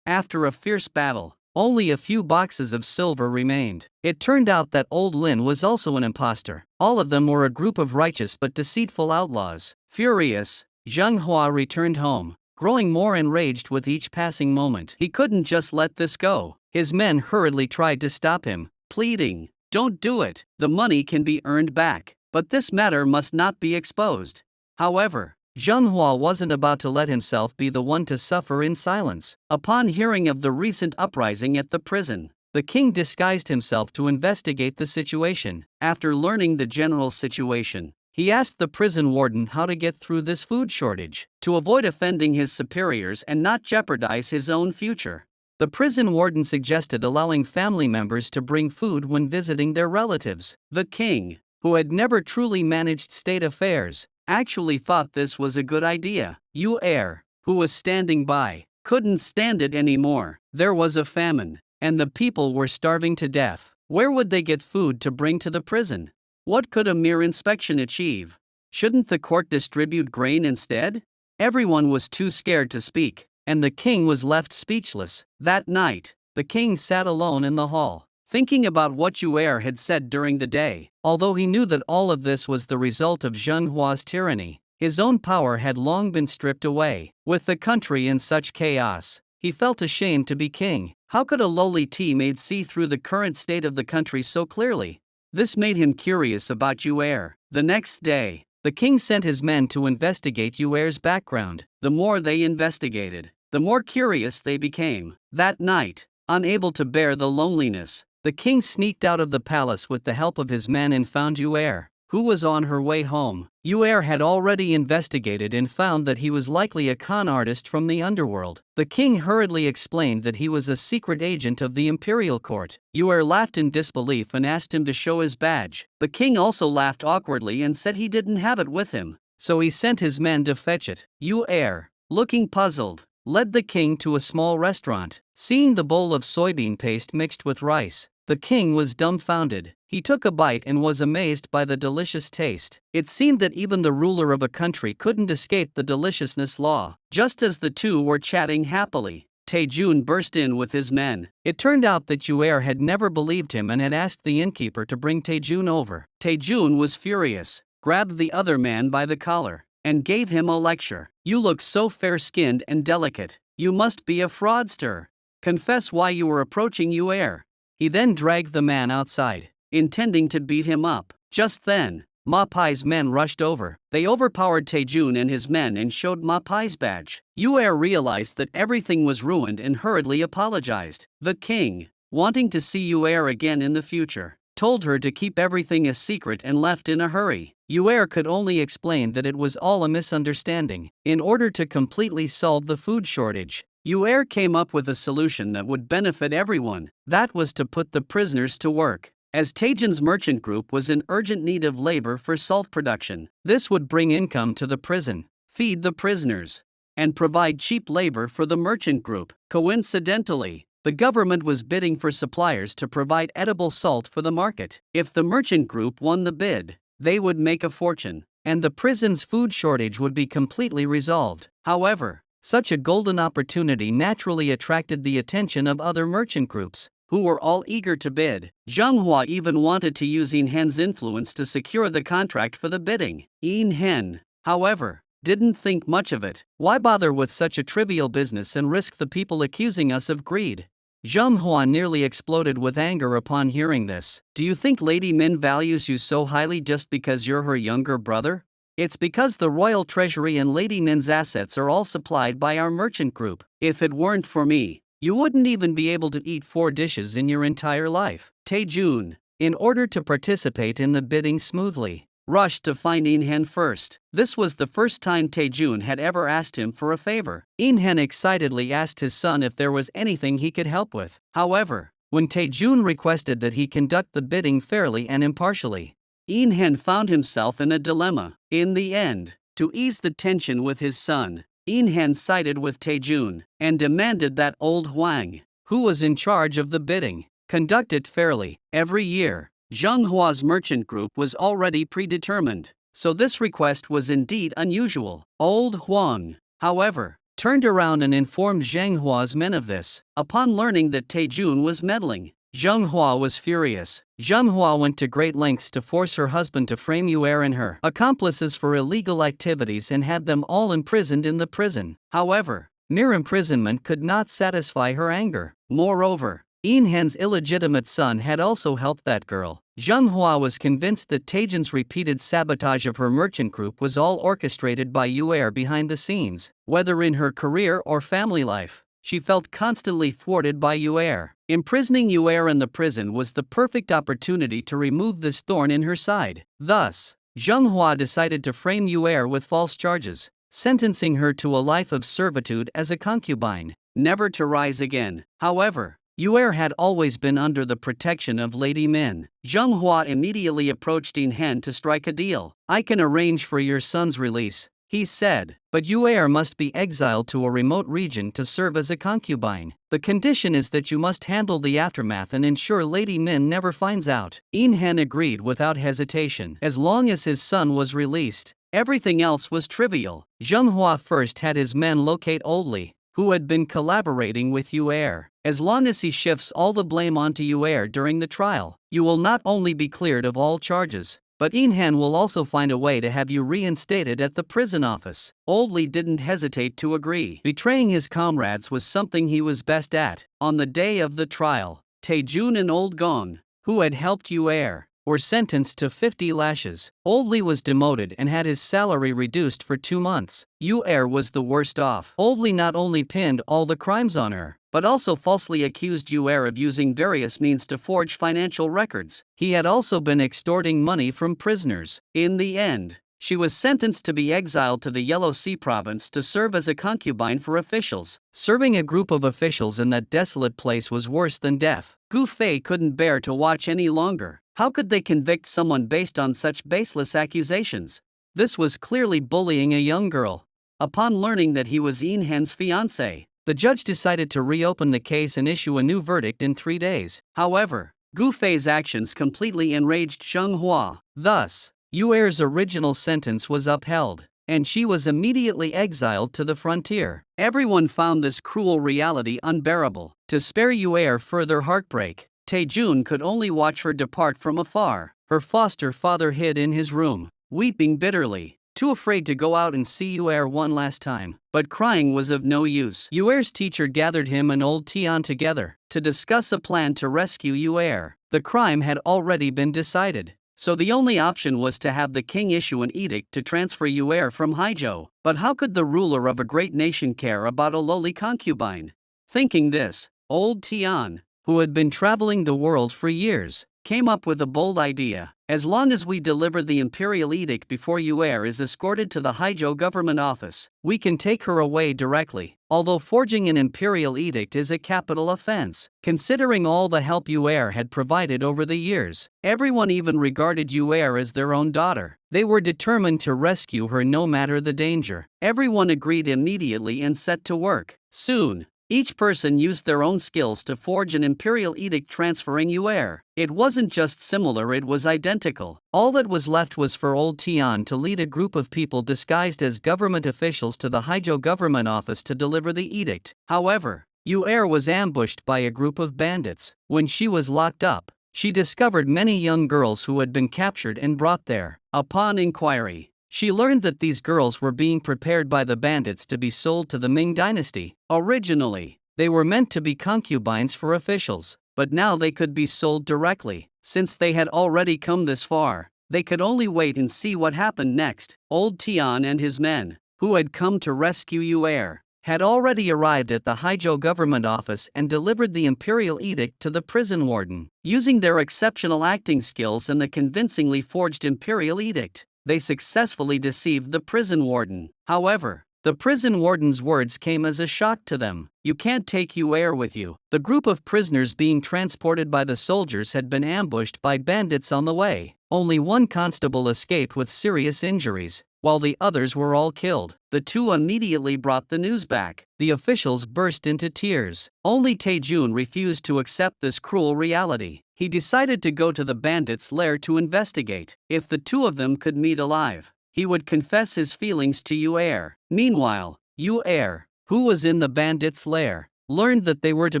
After a fierce battle, only a few boxes of silver remained. It turned out that Old Lin was also an impostor. All of them were a group of righteous but deceitful outlaws. Furious, Zheng Hua returned home, growing more enraged with each passing moment. He couldn't just let this go. His men hurriedly tried to stop him, pleading, "Don't do it. The money can be earned back, but this matter must not be exposed." However, Zheng Hua wasn't about to let himself be the one to suffer in silence. Upon hearing of the recent uprising at the prison, the king disguised himself to investigate the situation. After learning the general situation, he asked the prison warden how to get through this food shortage, to avoid offending his superiors and not jeopardize his own future. The prison warden suggested allowing family members to bring food when visiting their relatives. The king, who had never truly managed state affairs, actually thought this was a good idea. Yu Er, who was standing by, couldn't stand it anymore. There was a famine, and the people were starving to death. Where would they get food to bring to the prison? What could a mere inspection achieve? Shouldn't the court distribute grain instead? Everyone was too scared to speak, and the king was left speechless. That night, the king sat alone in the hall, thinking about what Yu Er had said during the day. Although he knew that all of this was the result of Zheng Hua's tyranny, his own power had long been stripped away. With the country in such chaos, he felt ashamed to be king. How could a lowly tea-maid see through the current state of the country so clearly? This made him curious about Yu Er. The next day, the king sent his men to investigate Yu Er's background. The more they investigated, the more curious they became. That night, unable to bear the loneliness, the king sneaked out of the palace with the help of his men and found Yu Er, who was on her way home. Yu Er had already investigated and found that he was likely a con artist from the underworld. The king hurriedly explained that he was a secret agent of the imperial court. Yu Er laughed in disbelief and asked him to show his badge. The king also laughed awkwardly and said he didn't have it with him, so he sent his men to fetch it. Yu Er, looking puzzled, led the king to a small restaurant. Seeing the bowl of soybean paste mixed with rice, the king was dumbfounded. He took a bite and was amazed by the delicious taste. It seemed that even the ruler of a country couldn't escape the deliciousness law. Just as the two were chatting happily, Taejun burst in with his men. It turned out that Yu Er had never believed him and had asked the innkeeper to bring Taejun over. Taejun was furious, grabbed the other man by the collar, and gave him a lecture. "You look so fair-skinned and delicate. You must be a fraudster. Confess why you were approaching Yu Er." He then dragged the man outside, intending to beat him up. Just then, Ma Pai's men rushed over. They overpowered Taejun and his men and showed Ma Pai's badge. Yu Er realized that everything was ruined and hurriedly apologized. The king, wanting to see Yu Er again in the future, told her to keep everything a secret and left in a hurry. Yu Er could only explain that it was all a misunderstanding. In order to completely solve the food shortage, Yu Er came up with a solution that would benefit everyone. That was to put the prisoners to work. As Taejun's merchant group was in urgent need of labor for salt production, this would bring income to the prison, feed the prisoners, and provide cheap labor for the merchant group. Coincidentally, the government was bidding for suppliers to provide edible salt for the market. If the merchant group won the bid, they would make a fortune, and the prison's food shortage would be completely resolved. However, such a golden opportunity naturally attracted the attention of other merchant groups, who were all eager to bid. Zheng Hua even wanted to use Yin Hen's influence to secure the contract for the bidding. Yin Hen, however, didn't think much of it. Why bother with such a trivial business and risk the people accusing us of greed? Zheng Hua nearly exploded with anger upon hearing this. Do you think Lady Min values you so highly just because you're her younger brother? It's because the royal treasury and Lady Nin's assets are all supplied by our merchant group. If it weren't for me, you wouldn't even be able to eat 4 dishes in your entire life. Taejun, in order to participate in the bidding smoothly, rushed to find Inhen first. This was the first time Taejun had ever asked him for a favor. Inhen excitedly asked his son if there was anything he could help with. However, when Taejun requested that he conduct the bidding fairly and impartially, Inhen found himself in a dilemma. In the end, to ease the tension with his son, Inhen sided with Taejun and demanded that old Huang, who was in charge of the bidding, conduct it fairly. Every year, Zhenghua's merchant group was already predetermined, so this request was indeed unusual. Old Huang, however, turned around and informed Zhenghua's men of this. Upon learning that Taejun was meddling, Zhenghua was furious. Zhenghua went to great lengths to force her husband to frame Yu'er and her accomplices for illegal activities and had them all imprisoned in the prison. However, mere imprisonment could not satisfy her anger. Moreover, Inhen's illegitimate son had also helped that girl. Zhenghua was convinced that Taejun's repeated sabotage of her merchant group was all orchestrated by Yu'er behind the scenes. Whether in her career or family life, she felt constantly thwarted by Yu'er. Imprisoning Yu'er in the prison was the perfect opportunity to remove this thorn in her side. Thus, Zhenghua decided to frame Yu'er with false charges, sentencing her to a life of servitude as a concubine, never to rise again. However, Yu'er had always been under the protection of Lady Min. Zhenghua immediately approached Inhen to strike a deal. "I can arrange for your son's release," he said, "but Yu'er must be exiled to a remote region to serve as a concubine. The condition is that you must handle the aftermath and ensure Lady Min never finds out." Inhen agreed without hesitation. As long as his son was released, everything else was trivial. Zhenghua first had his men locate Old Li, who had been collaborating with Yu'er. As long as he shifts all the blame onto Yu'er during the trial, you will not only be cleared of all charges, but Inhen will also find a way to have you reinstated at the prison office. Old Li didn't hesitate to agree. Betraying his comrades was something he was best at. On the day of the trial, Taejun and Old Gong, who had helped Yu'er, were sentenced to 50 lashes. Old Li was demoted and had his salary reduced for 2 months. Yu'er was the worst off. Old Li not only pinned all the crimes on her, but also falsely accused Yu'er of using various means to forge financial records. He had also been extorting money from prisoners. In the end, she was sentenced to be exiled to the Yellow Sea province to serve as a concubine for officials. Serving a group of officials in that desolate place was worse than death. Gu Fei couldn't bear to watch any longer. How could they convict someone based on such baseless accusations? This was clearly bullying a young girl. Upon learning that he was Inhen's fiancé, the judge decided to reopen the case and issue a new verdict in 3 days. However, Gu Fei's actions completely enraged Zhenghua. Thus, Yu'er's original sentence was upheld, and she was immediately exiled to the frontier. Everyone found this cruel reality unbearable. To spare Yu'er further heartbreak, Taejun could only watch her depart from afar. Her foster father hid in his room, weeping bitterly, too afraid to go out and see Yu'er one last time. But crying was of no use. Yu'er's teacher gathered him and old Tian together to discuss a plan to rescue Yu'er. The crime had already been decided, so the only option was to have the king issue an edict to transfer Yu'er from Haizhou. But how could the ruler of a great nation care about a lowly concubine? Thinking this, old Tian, who had been traveling the world for years, came up with a bold idea. As long as we deliver the imperial edict before Yu'er is escorted to the Haizhou government office, we can take her away directly. Although forging an imperial edict is a capital offense, considering all the help Yu'er had provided over the years, everyone even regarded Yu'er as their own daughter. They were determined to rescue her no matter the danger. Everyone agreed immediately and set to work. Soon, each person used their own skills to forge an imperial edict transferring Yu'er. It wasn't just similar, it was identical. All that was left was for old Tian to lead a group of people disguised as government officials to the Haizhou government office to deliver the edict. However, Yu'er was ambushed by a group of bandits. When she was locked up, she discovered many young girls who had been captured and brought there. Upon inquiry, she learned that these girls were being prepared by the bandits to be sold to the Ming dynasty. Originally, they were meant to be concubines for officials, but now they could be sold directly. Since they had already come this far, they could only wait and see what happened next. Old Tian and his men, who had come to rescue Yu'er, had already arrived at the Haizhou government office and delivered the imperial edict to the prison warden. Using their exceptional acting skills and the convincingly forged imperial edict, they successfully deceived the prison warden. However, the prison warden's words came as a shock to them. You can't take Yu'er with you. The group of prisoners being transported by the soldiers had been ambushed by bandits on the way. Only one constable escaped with serious injuries, while the others were all killed. The two immediately brought the news back. The officials burst into tears. Only Taejun refused to accept this cruel reality. He decided to go to the bandits' lair to investigate. If the two of them could meet alive, he would confess his feelings to Yu'er. Meanwhile, Yu'er, who was in the bandits' lair, learned that they were to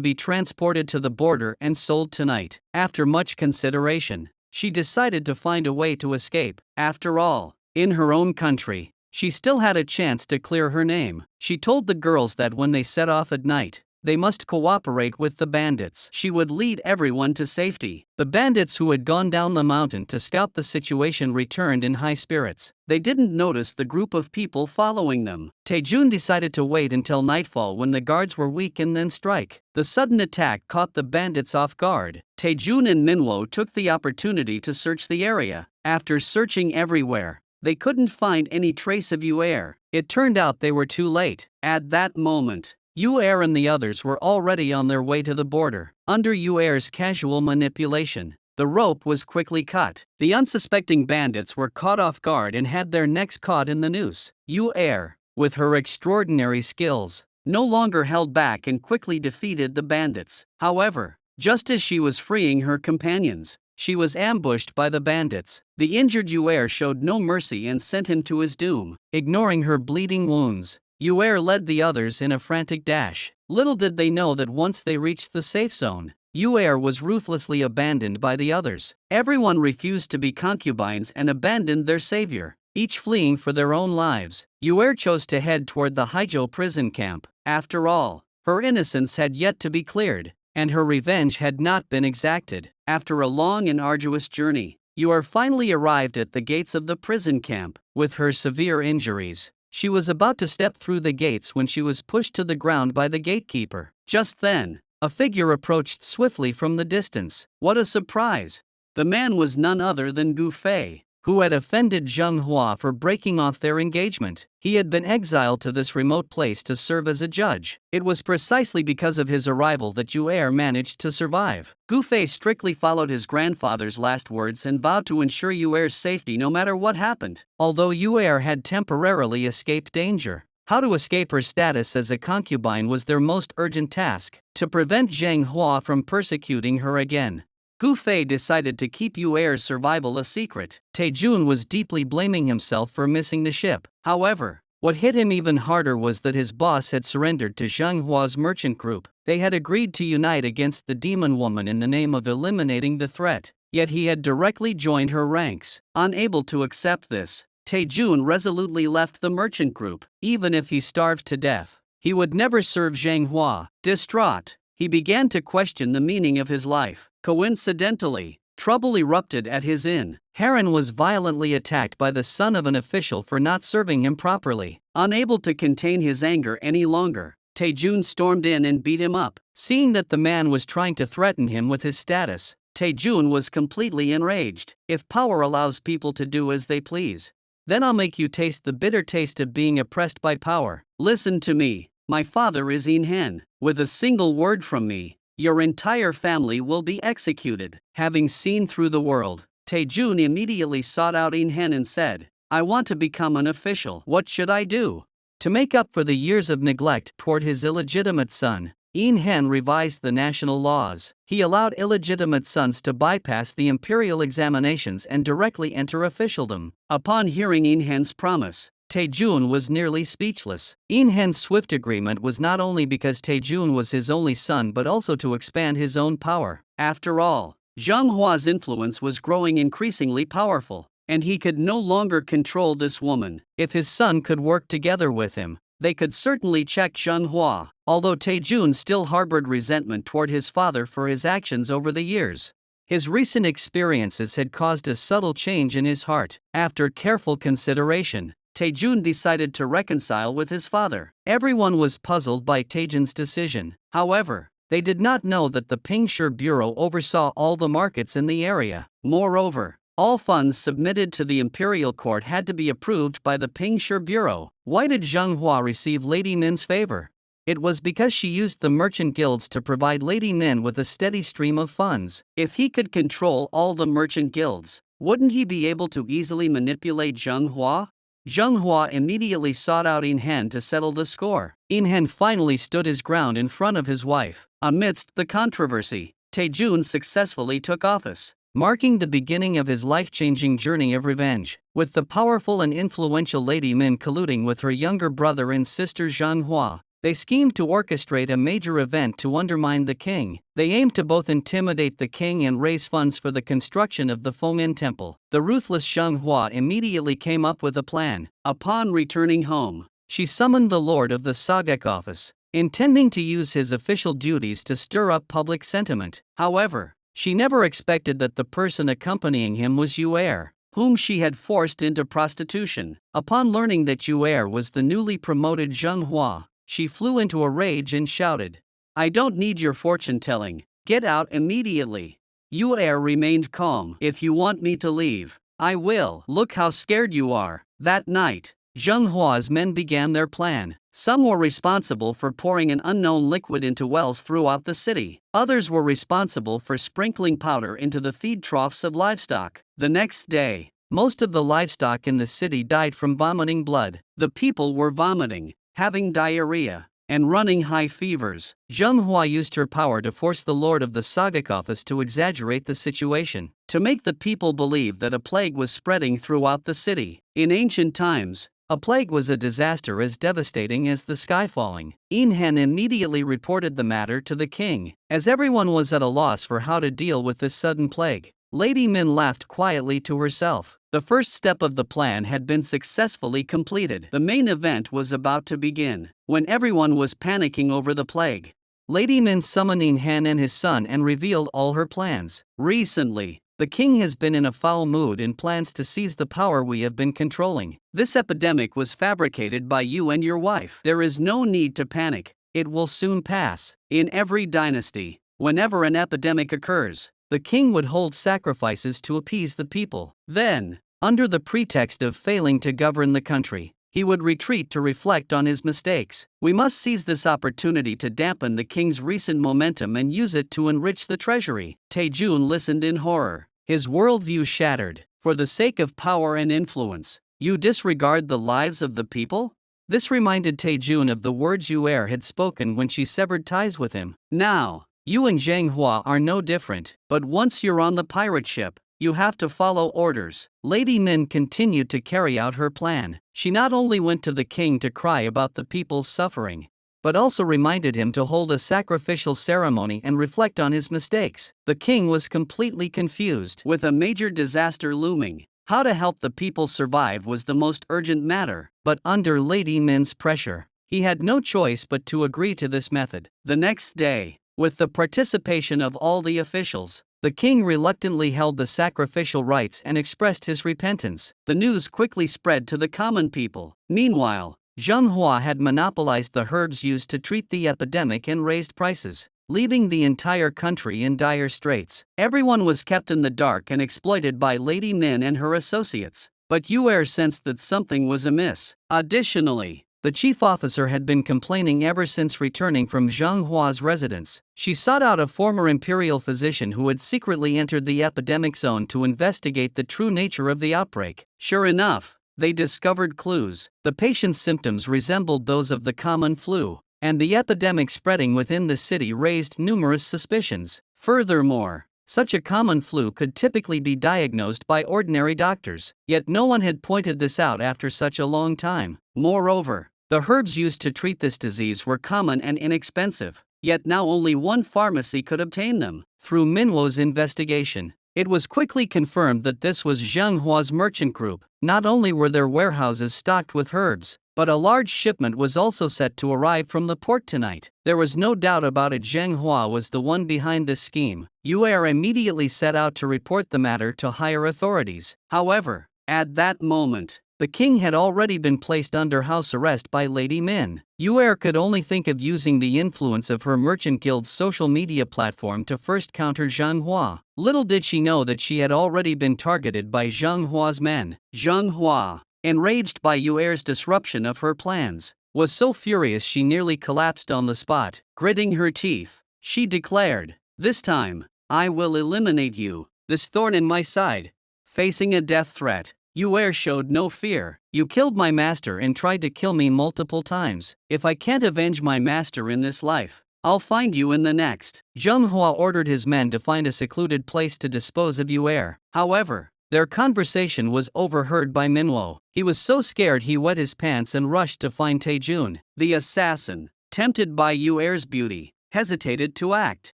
be transported to the border and sold tonight. After much consideration, she decided to find a way to escape. After all, in her own country, she still had a chance to clear her name. She told the girls that when they set off at night, they must cooperate with the bandits. She would lead everyone to safety. The bandits who had gone down the mountain to scout the situation returned in high spirits. They didn't notice the group of people following them. Taejun decided to wait until nightfall when the guards were weak and then strike. The sudden attack caught the bandits off guard. Taejun and Minwo took the opportunity to search the area. After searching everywhere, they couldn't find any trace of Yu'er. It turned out they were too late. At that moment, Yu'er and the others were already on their way to the border. Under Yu'er's casual manipulation, the rope was quickly cut. The unsuspecting bandits were caught off guard and had their necks caught in the noose. Yu'er, with her extraordinary skills, no longer held back and quickly defeated the bandits. However, just as she was freeing her companions, she was ambushed by the bandits. The injured Yu'er showed no mercy and sent him to his doom. Ignoring her bleeding wounds, Yu'er led the others in a frantic dash. Little did they know that once they reached the safe zone, Yu'er was ruthlessly abandoned by the others. Everyone refused to be concubines and abandoned their savior, each fleeing for their own lives. Yu'er chose to head toward the Haizhou prison camp. After all, her innocence had yet to be cleared, and her revenge had not been exacted. After a long and arduous journey, Yu'er finally arrived at the gates of the prison camp. With her severe injuries, she was about to step through the gates when she was pushed to the ground by the gatekeeper. Just then, a figure approached swiftly from the distance. What a surprise! The man was none other than Gu Fei, who had offended Zheng Hua for breaking off their engagement. He had been exiled to this remote place to serve as a judge. It was precisely because of his arrival that Yu'er managed to survive. Gu Fei strictly followed his grandfather's last words and vowed to ensure Yu'er's safety no matter what happened. Although Yu'er had temporarily escaped danger, how to escape her status as a concubine was their most urgent task. To prevent Zheng Hua from persecuting her again, Gu Fei decided to keep Yu'er's survival a secret. Taejun was deeply blaming himself for missing the ship. However, what hit him even harder was that his boss had surrendered to Zheng Hua's merchant group. They had agreed to unite against the demon woman in the name of eliminating the threat, yet he had directly joined her ranks. Unable to accept this, Taejun resolutely left the merchant group. Even if he starved to death, he would never serve Zheng Hua. Distraught, he began to question the meaning of his life. Coincidentally, trouble erupted at his inn. Heron was violently attacked by the son of an official for not serving him properly. Unable to contain his anger any longer, Taejun stormed in and beat him up. Seeing that the man was trying to threaten him with his status, Taejun was completely enraged. If power allows people to do as they please, then I'll make you taste the bitter taste of being oppressed by power. Listen to me. My father is Inhen. With a single word from me, your entire family will be executed. Having seen through the world, Taejun immediately sought out Inhen and said, I want to become an official. What should I do? To make up for the years of neglect toward his illegitimate son, Inhen revised the national laws. He allowed illegitimate sons to bypass the imperial examinations and directly enter officialdom. Upon hearing Inhen's promise, Taejun was nearly speechless. Inhen's swift agreement was not only because Taejun was his only son but also to expand his own power. After all, Zheng Hua's influence was growing increasingly powerful, and he could no longer control this woman. If his son could work together with him, they could certainly check Zheng Hua. Although Taejun still harbored resentment toward his father for his actions over the years, his recent experiences had caused a subtle change in his heart. After careful consideration, Taejun decided to reconcile with his father. Everyone was puzzled by Taejun's decision. However, they did not know that the Pingshi Bureau oversaw all the markets in the area. Moreover, all funds submitted to the imperial court had to be approved by the Pingshi Bureau. Why did Zheng Hua receive Lady Nin's favor? It was because she used the merchant guilds to provide Lady Nin with a steady stream of funds. If he could control all the merchant guilds, wouldn't he be able to easily manipulate Zheng Hua? Zheng Hua immediately sought out In Han to settle the score. In Han finally stood his ground in front of his wife. Amidst the controversy, Taejun successfully took office, marking the beginning of his life-changing journey of revenge. With the powerful and influential Lady Min colluding with her younger brother and sister Zheng Hua, they schemed to orchestrate a major event to undermine the king. They aimed to both intimidate the king and raise funds for the construction of the Feng'an temple. The ruthless Zheng Hua immediately came up with a plan. Upon returning home, she summoned the lord of the Sagek office, intending to use his official duties to stir up public sentiment. However, she never expected that the person accompanying him was Yu'er, whom she had forced into prostitution. Upon learning that Yu'er was the newly promoted Zheng Hua, she flew into a rage and shouted, "I don't need your fortune-telling. Get out immediately." Yu'er remained calm. "If you want me to leave, I will." "Look how scared you are." That night, Zheng Hua's men began their plan. Some were responsible for pouring an unknown liquid into wells throughout the city. Others were responsible for sprinkling powder into the feed troughs of livestock. The next day, most of the livestock in the city died from vomiting blood. The people were vomiting, having diarrhea, and running high fevers. Zheng Hua used her power to force the lord of the Sagek office to exaggerate the situation, to make the people believe that a plague was spreading throughout the city. In ancient times, a plague was a disaster as devastating as the sky falling. In Han immediately reported the matter to the king. As everyone was at a loss for how to deal with this sudden plague, Lady Min laughed quietly to herself. The first step of the plan had been successfully completed. The main event was about to begin. When everyone was panicking over the plague, Lady Min summoned In Han and his son and revealed all her plans. "Recently, the king has been in a foul mood and plans to seize the power we have been controlling. This epidemic was fabricated by you and your wife. There is no need to panic. It will soon pass." In every dynasty, whenever an epidemic occurs, the king would hold sacrifices to appease the people. Then, under the pretext of failing to govern the country, he would retreat to reflect on his mistakes. "We must seize this opportunity to dampen the king's recent momentum and use it to enrich the treasury." Taejun listened in horror, his worldview shattered. "For the sake of power and influence, you disregard the lives of the people?" This reminded Taejun of the words Yu'er had spoken when she severed ties with him. "Now, you and Zheng Hua are no different, but once you're on the pirate ship, you have to follow orders." Lady Nin continued to carry out her plan. She not only went to the king to cry about the people's suffering, but also reminded him to hold a sacrificial ceremony and reflect on his mistakes. The king was completely confused. With a major disaster looming, how to help the people survive was the most urgent matter. But under Lady Min's pressure, he had no choice but to agree to this method. The next day, with the participation of all the officials, the king reluctantly held the sacrificial rites and expressed his repentance. The news quickly spread to the common people. Meanwhile, Zheng Hua had monopolized the herbs used to treat the epidemic and raised prices, leaving the entire country in dire straits. Everyone was kept in the dark and exploited by Lady Nin and her associates. But Yu'er sensed that something was amiss. Additionally, the chief officer had been complaining ever since returning from Zheng Hua's residence. She sought out a former imperial physician who had secretly entered the epidemic zone to investigate the true nature of the outbreak. Sure enough, they discovered clues. The patient's symptoms resembled those of the common flu, and the epidemic spreading within the city raised numerous suspicions. Furthermore, such a common flu could typically be diagnosed by ordinary doctors, yet no one had pointed this out after such a long time. Moreover, the herbs used to treat this disease were common and inexpensive, yet now only one pharmacy could obtain them. Through Minwo's investigation, it was quickly confirmed that this was Zheng Hua's merchant group. Not only were their warehouses stocked with herbs, but a large shipment was also set to arrive from the port tonight. There was no doubt about it, Zheng Hua was the one behind this scheme. Yu'er immediately set out to report the matter to higher authorities. However, at that moment, The king had already been placed under house arrest by Lady Min. Yue could only think of using the influence of her merchant guild's social media platform to first counter Zhang Hua. Little did she know that she had already been targeted by Zhang Hua's men. Zhang Hua, enraged by Yue's disruption of her plans, was so furious she nearly collapsed on the spot. Gritting her teeth, she declared, "This time, I will eliminate you, this thorn in my side." Facing a death threat, Yue showed no fear. "You killed my master and tried to kill me multiple times. If I can't avenge my master in this life, I'll find you in the next." Zheng Hua ordered his men to find a secluded place to dispose of Yue. However, their conversation was overheard by Minwo. He was so scared he wet his pants and rushed to find Taejun. The assassin, tempted by Yue's beauty, hesitated to act.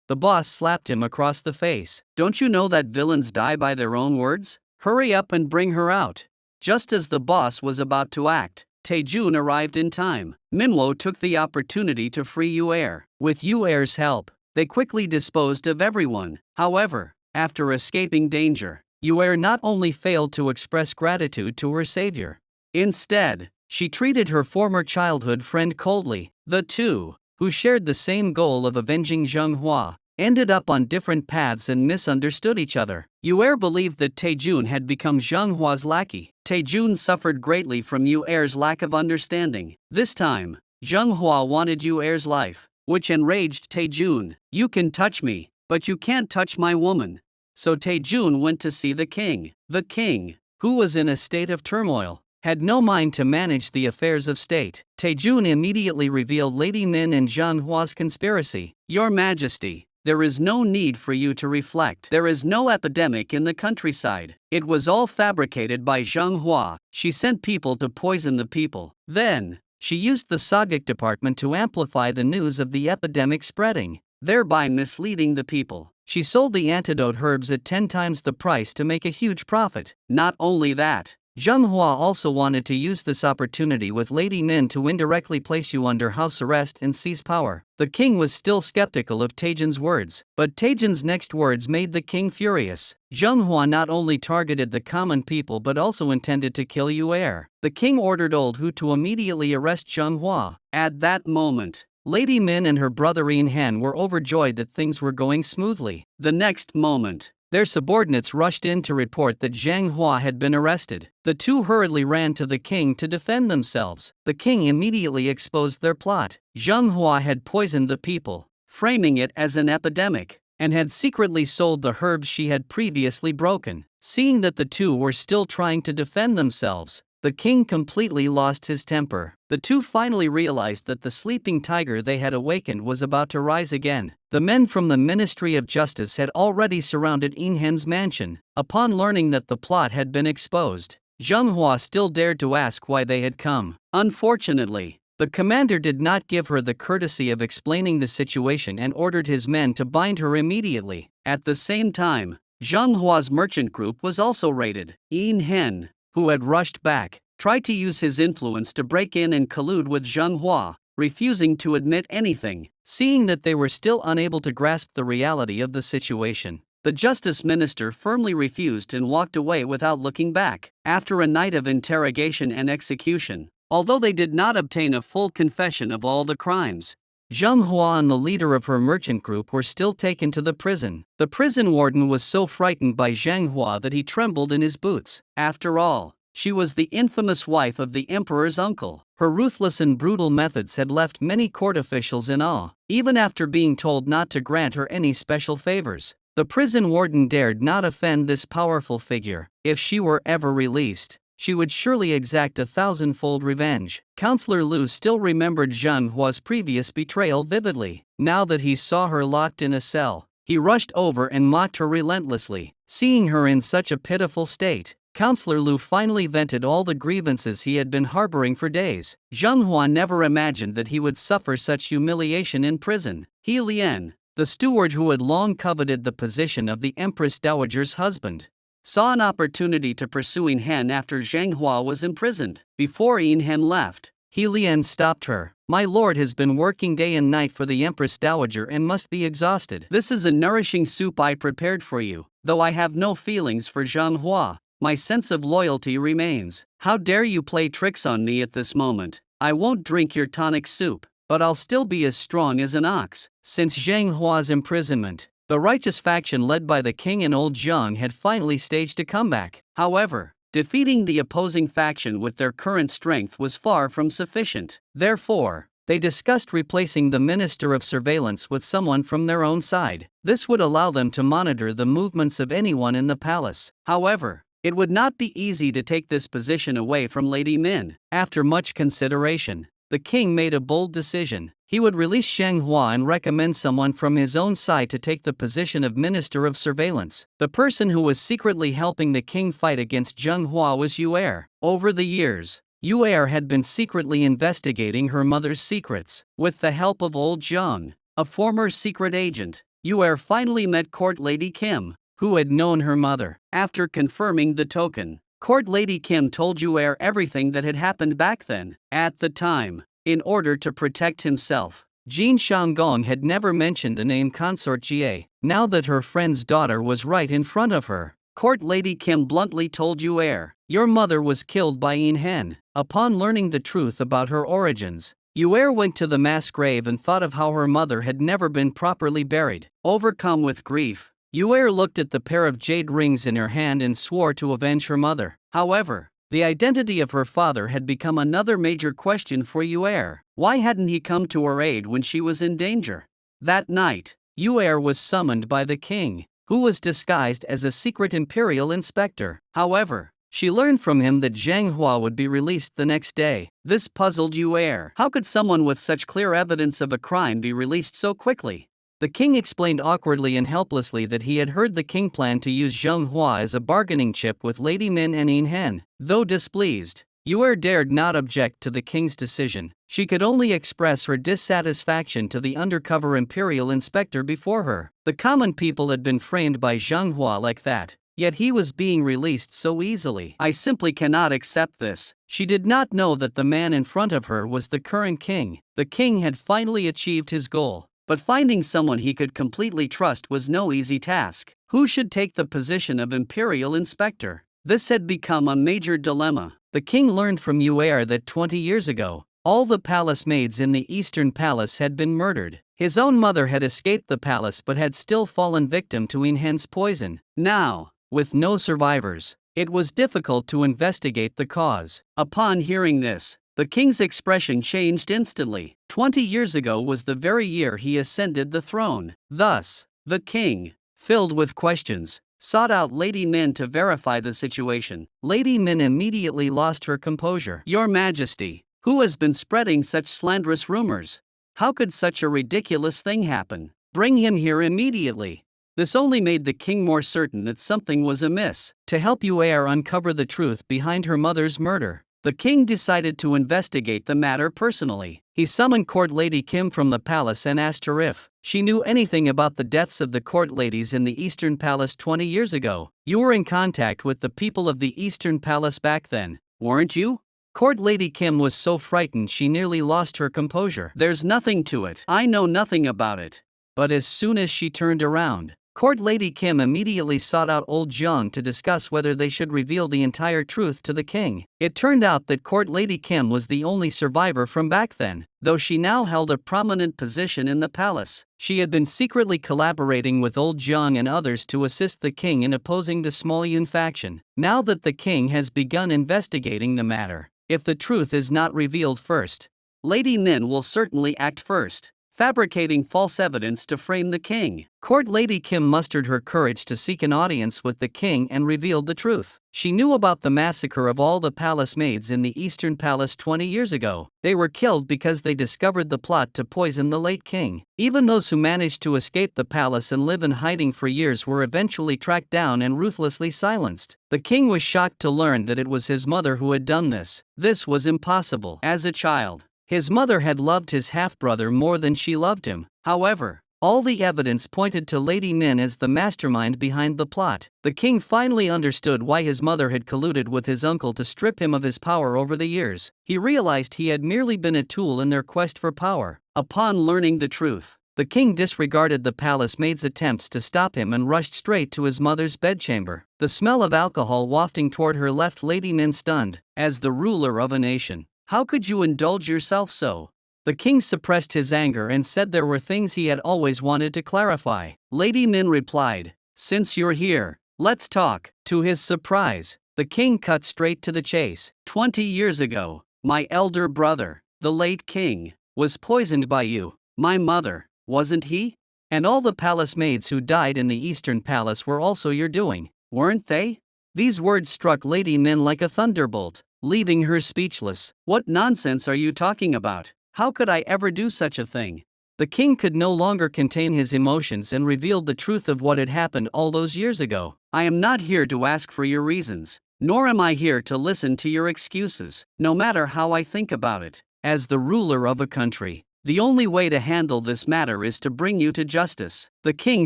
The boss slapped him across the face. "Don't you know that villains die by their own words? Hurry up and bring her out." Just as the boss was about to act, Taejun arrived in time. Minwo took the opportunity to free Yue. With Yue's help, they quickly disposed of everyone. However, after escaping danger, Yue not only failed to express gratitude to her savior. Instead, she treated her former childhood friend coldly. The two, who shared the same goal of avenging Zheng Hua, ended up on different paths and misunderstood each other. Yue believed that Taejun had become Zheng Hua's lackey. Taejun suffered greatly from Yue's lack of understanding. This time, Zheng Hua wanted Yue's life, which enraged Taejun. "You can touch me, but you can't touch my woman." So Taejun went to see the king. The king, who was in a state of turmoil, had no mind to manage the affairs of state. Taejun immediately revealed Lady Min and Zheng Hua's conspiracy. "Your Majesty, there is no need for you to reflect. There is no epidemic in the countryside. It was all fabricated by Zheng Hua. She sent people to poison the people. Then, she used the Sagic department to amplify the news of the epidemic spreading, thereby misleading the people. She sold the antidote herbs at 10 times the price to make a huge profit. Not only that, Zheng Hua also wanted to use this opportunity with Lady Min to indirectly place you under house arrest and seize power." The king was still skeptical of Taejun's words, but Taejun's next words made the king furious. Zheng Hua not only targeted the common people but also intended to kill Yue. The king ordered Old Hu to immediately arrest Zheng Hua. At that moment, Lady Min and her brother Yin Han were overjoyed that things were going smoothly. The next moment, their subordinates rushed in to report that Zheng Hua had been arrested. The two hurriedly ran to the king to defend themselves. The king immediately exposed their plot. Zheng Hua had poisoned the people, framing it as an epidemic, and had secretly sold the herbs she had previously broken. Seeing that the two were still trying to defend themselves, the king completely lost his temper. The two finally realized that the sleeping tiger they had awakened was about to rise again. The men from the Ministry of Justice had already surrounded Yin Han's mansion. Upon learning that the plot had been exposed, Zheng Hua still dared to ask why they had come. Unfortunately, the commander did not give her the courtesy of explaining the situation and ordered his men to bind her immediately. At the same time, Zheng Hua's merchant group was also raided. Yin Han, who had rushed back, tried to use his influence to break in and collude with Zheng Hua, refusing to admit anything. Seeing that they were still unable to grasp the reality of the situation, the justice minister firmly refused and walked away without looking back. After a night of interrogation and execution, although they did not obtain a full confession of all the crimes, Zheng Hua and the leader of her merchant group were still taken to the prison. The prison warden was so frightened by Zheng Hua that he trembled in his boots. After all, she was the infamous wife of the emperor's uncle. Her ruthless and brutal methods had left many court officials in awe. Even after being told not to grant her any special favors, the prison warden dared not offend this powerful figure. If she were ever released, she would surely exact 1,000-fold revenge. Counselor Lu still remembered Zheng Hua's previous betrayal vividly. Now that he saw her locked in a cell, he rushed over and mocked her relentlessly. Seeing her in such a pitiful state, Counselor Lu finally vented all the grievances he had been harboring for days. Zheng Hua never imagined that he would suffer such humiliation in prison. He Lian, the steward who had long coveted the position of the Empress Dowager's husband, saw an opportunity to pursue Yin Han after Zheng Hua was imprisoned. Before Yin Han left, He Lian stopped her. "My lord has been working day and night for the Empress Dowager and must be exhausted. This is a nourishing soup I prepared for you. Though I have no feelings for Zheng Hua, my sense of loyalty remains. How dare you play tricks on me at this moment? I won't drink your tonic soup, but I'll still be as strong as an ox." Since Zheng Hua's imprisonment, the righteous faction led by the king and old Zheng had finally staged a comeback. However, defeating the opposing faction with their current strength was far from sufficient. Therefore, they discussed replacing the Minister of Surveillance with someone from their own side. This would allow them to monitor the movements of anyone in the palace. However, it would not be easy to take this position away from Lady Min. After much consideration, the king made a bold decision. He would release Zheng Hua and recommend someone from his own side to take the position of Minister of Surveillance. The person who was secretly helping the king fight against Zheng Hua was Yu Er. Over the years, Yu Er had been secretly investigating her mother's secrets. With the help of old Zheng, a former secret agent, Yu Er finally met Court Lady Kim, who had known her mother. After confirming the token, Court Lady Kim told Yu Er everything that had happened back then. At the time, in order to protect himself, Jin Shanggong had never mentioned the name Consort Jie. Now that her friend's daughter was right in front of her, Court Lady Kim bluntly told Yu Er, "Your mother was killed by Yin Hen." Upon learning the truth about her origins, Yu Er went to the mass grave and thought of how her mother had never been properly buried. Overcome with grief, Yu Er looked at the pair of jade rings in her hand and swore to avenge her mother. However, the identity of her father had become another major question for Yu Er. Why hadn't he come to her aid when she was in danger? That night, Yu Er was summoned by the king, who was disguised as a secret imperial inspector. However, she learned from him that Zheng Hua would be released the next day. This puzzled Yu Er. How could someone with such clear evidence of a crime be released so quickly? The king explained awkwardly and helplessly that he had heard the king plan to use Zheng Hua as a bargaining chip with Lady Min and Yin Hen. Though displeased, Yu Er dared not object to the king's decision. She could only express her dissatisfaction to the undercover imperial inspector before her. The common people had been framed by Zheng Hua like that, yet he was being released so easily. "I simply cannot accept this." She did not know that the man in front of her was the current king. The king had finally achieved his goal, but finding someone he could completely trust was no easy task. Who should take the position of imperial inspector? This had become a major dilemma. The king learned from Yu Er that 20 years ago, all the palace maids in the Eastern Palace had been murdered. His own mother had escaped the palace but had still fallen victim to Yin Hen's poison. Now, with no survivors, it was difficult to investigate the cause. Upon hearing this, the king's expression changed instantly. 20 years ago was the very year he ascended the throne. Thus, the king, filled with questions, sought out Lady Min to verify the situation. Lady Min immediately lost her composure. "Your Majesty, who has been spreading such slanderous rumors? How could such a ridiculous thing happen? Bring him here immediately." This only made the king more certain that something was amiss. To help Yu Er uncover the truth behind her mother's murder, the king decided to investigate the matter personally. He summoned Court Lady Kim from the palace and asked her if she knew anything about the deaths of the court ladies in the Eastern Palace 20 years ago. "You were in contact with the people of the Eastern Palace back then, weren't you?" Court Lady Kim was so frightened she nearly lost her composure. "There's nothing to it. I know nothing about it." But as soon as she turned around, Court Lady Kim immediately sought out old Zheng to discuss whether they should reveal the entire truth to the king. It turned out that Court Lady Kim was the only survivor from back then. Though she now held a prominent position in the palace, she had been secretly collaborating with old Zheng and others to assist the king in opposing the small Yun faction. Now that the king has begun investigating the matter, if the truth is not revealed first, Lady Min will certainly act first, fabricating false evidence to frame the king. Court Lady Kim mustered her courage to seek an audience with the king and revealed the truth. She knew about the massacre of all the palace maids in the Eastern Palace 20 years ago. They were killed because they discovered the plot to poison the late king. Even those who managed to escape the palace and live in hiding for years were eventually tracked down and ruthlessly silenced. The king was shocked to learn that it was his mother who had done this. This was impossible. As a child, his mother had loved his half-brother more than she loved him. However, all the evidence pointed to Lady Min as the mastermind behind the plot. The king finally understood why his mother had colluded with his uncle to strip him of his power over the years. He realized he had merely been a tool in their quest for power. Upon learning the truth, The king disregarded the palace maid's attempts to stop him and rushed straight to his mother's bedchamber. The smell of alcohol wafting toward her left Lady Min stunned. As the ruler of a nation, how could you indulge yourself so? The king suppressed his anger and said there were things he had always wanted to clarify. Lady Min replied, "Since you're here, let's talk." To his surprise, the king cut straight to the chase. 20 years ago, my elder brother, the late king, was poisoned by you, my mother, wasn't he? And all the palace maids who died in the Eastern Palace were also your doing, weren't they? These words struck Lady Min like a thunderbolt, leaving her speechless. What nonsense are you talking about? How could I ever do such a thing? The king could no longer contain his emotions and revealed the truth of what had happened all those years ago. I am not here to ask for your reasons, nor am I here to listen to your excuses, no matter how I think about it. As the ruler of a country, the only way to handle this matter is to bring you to justice. The king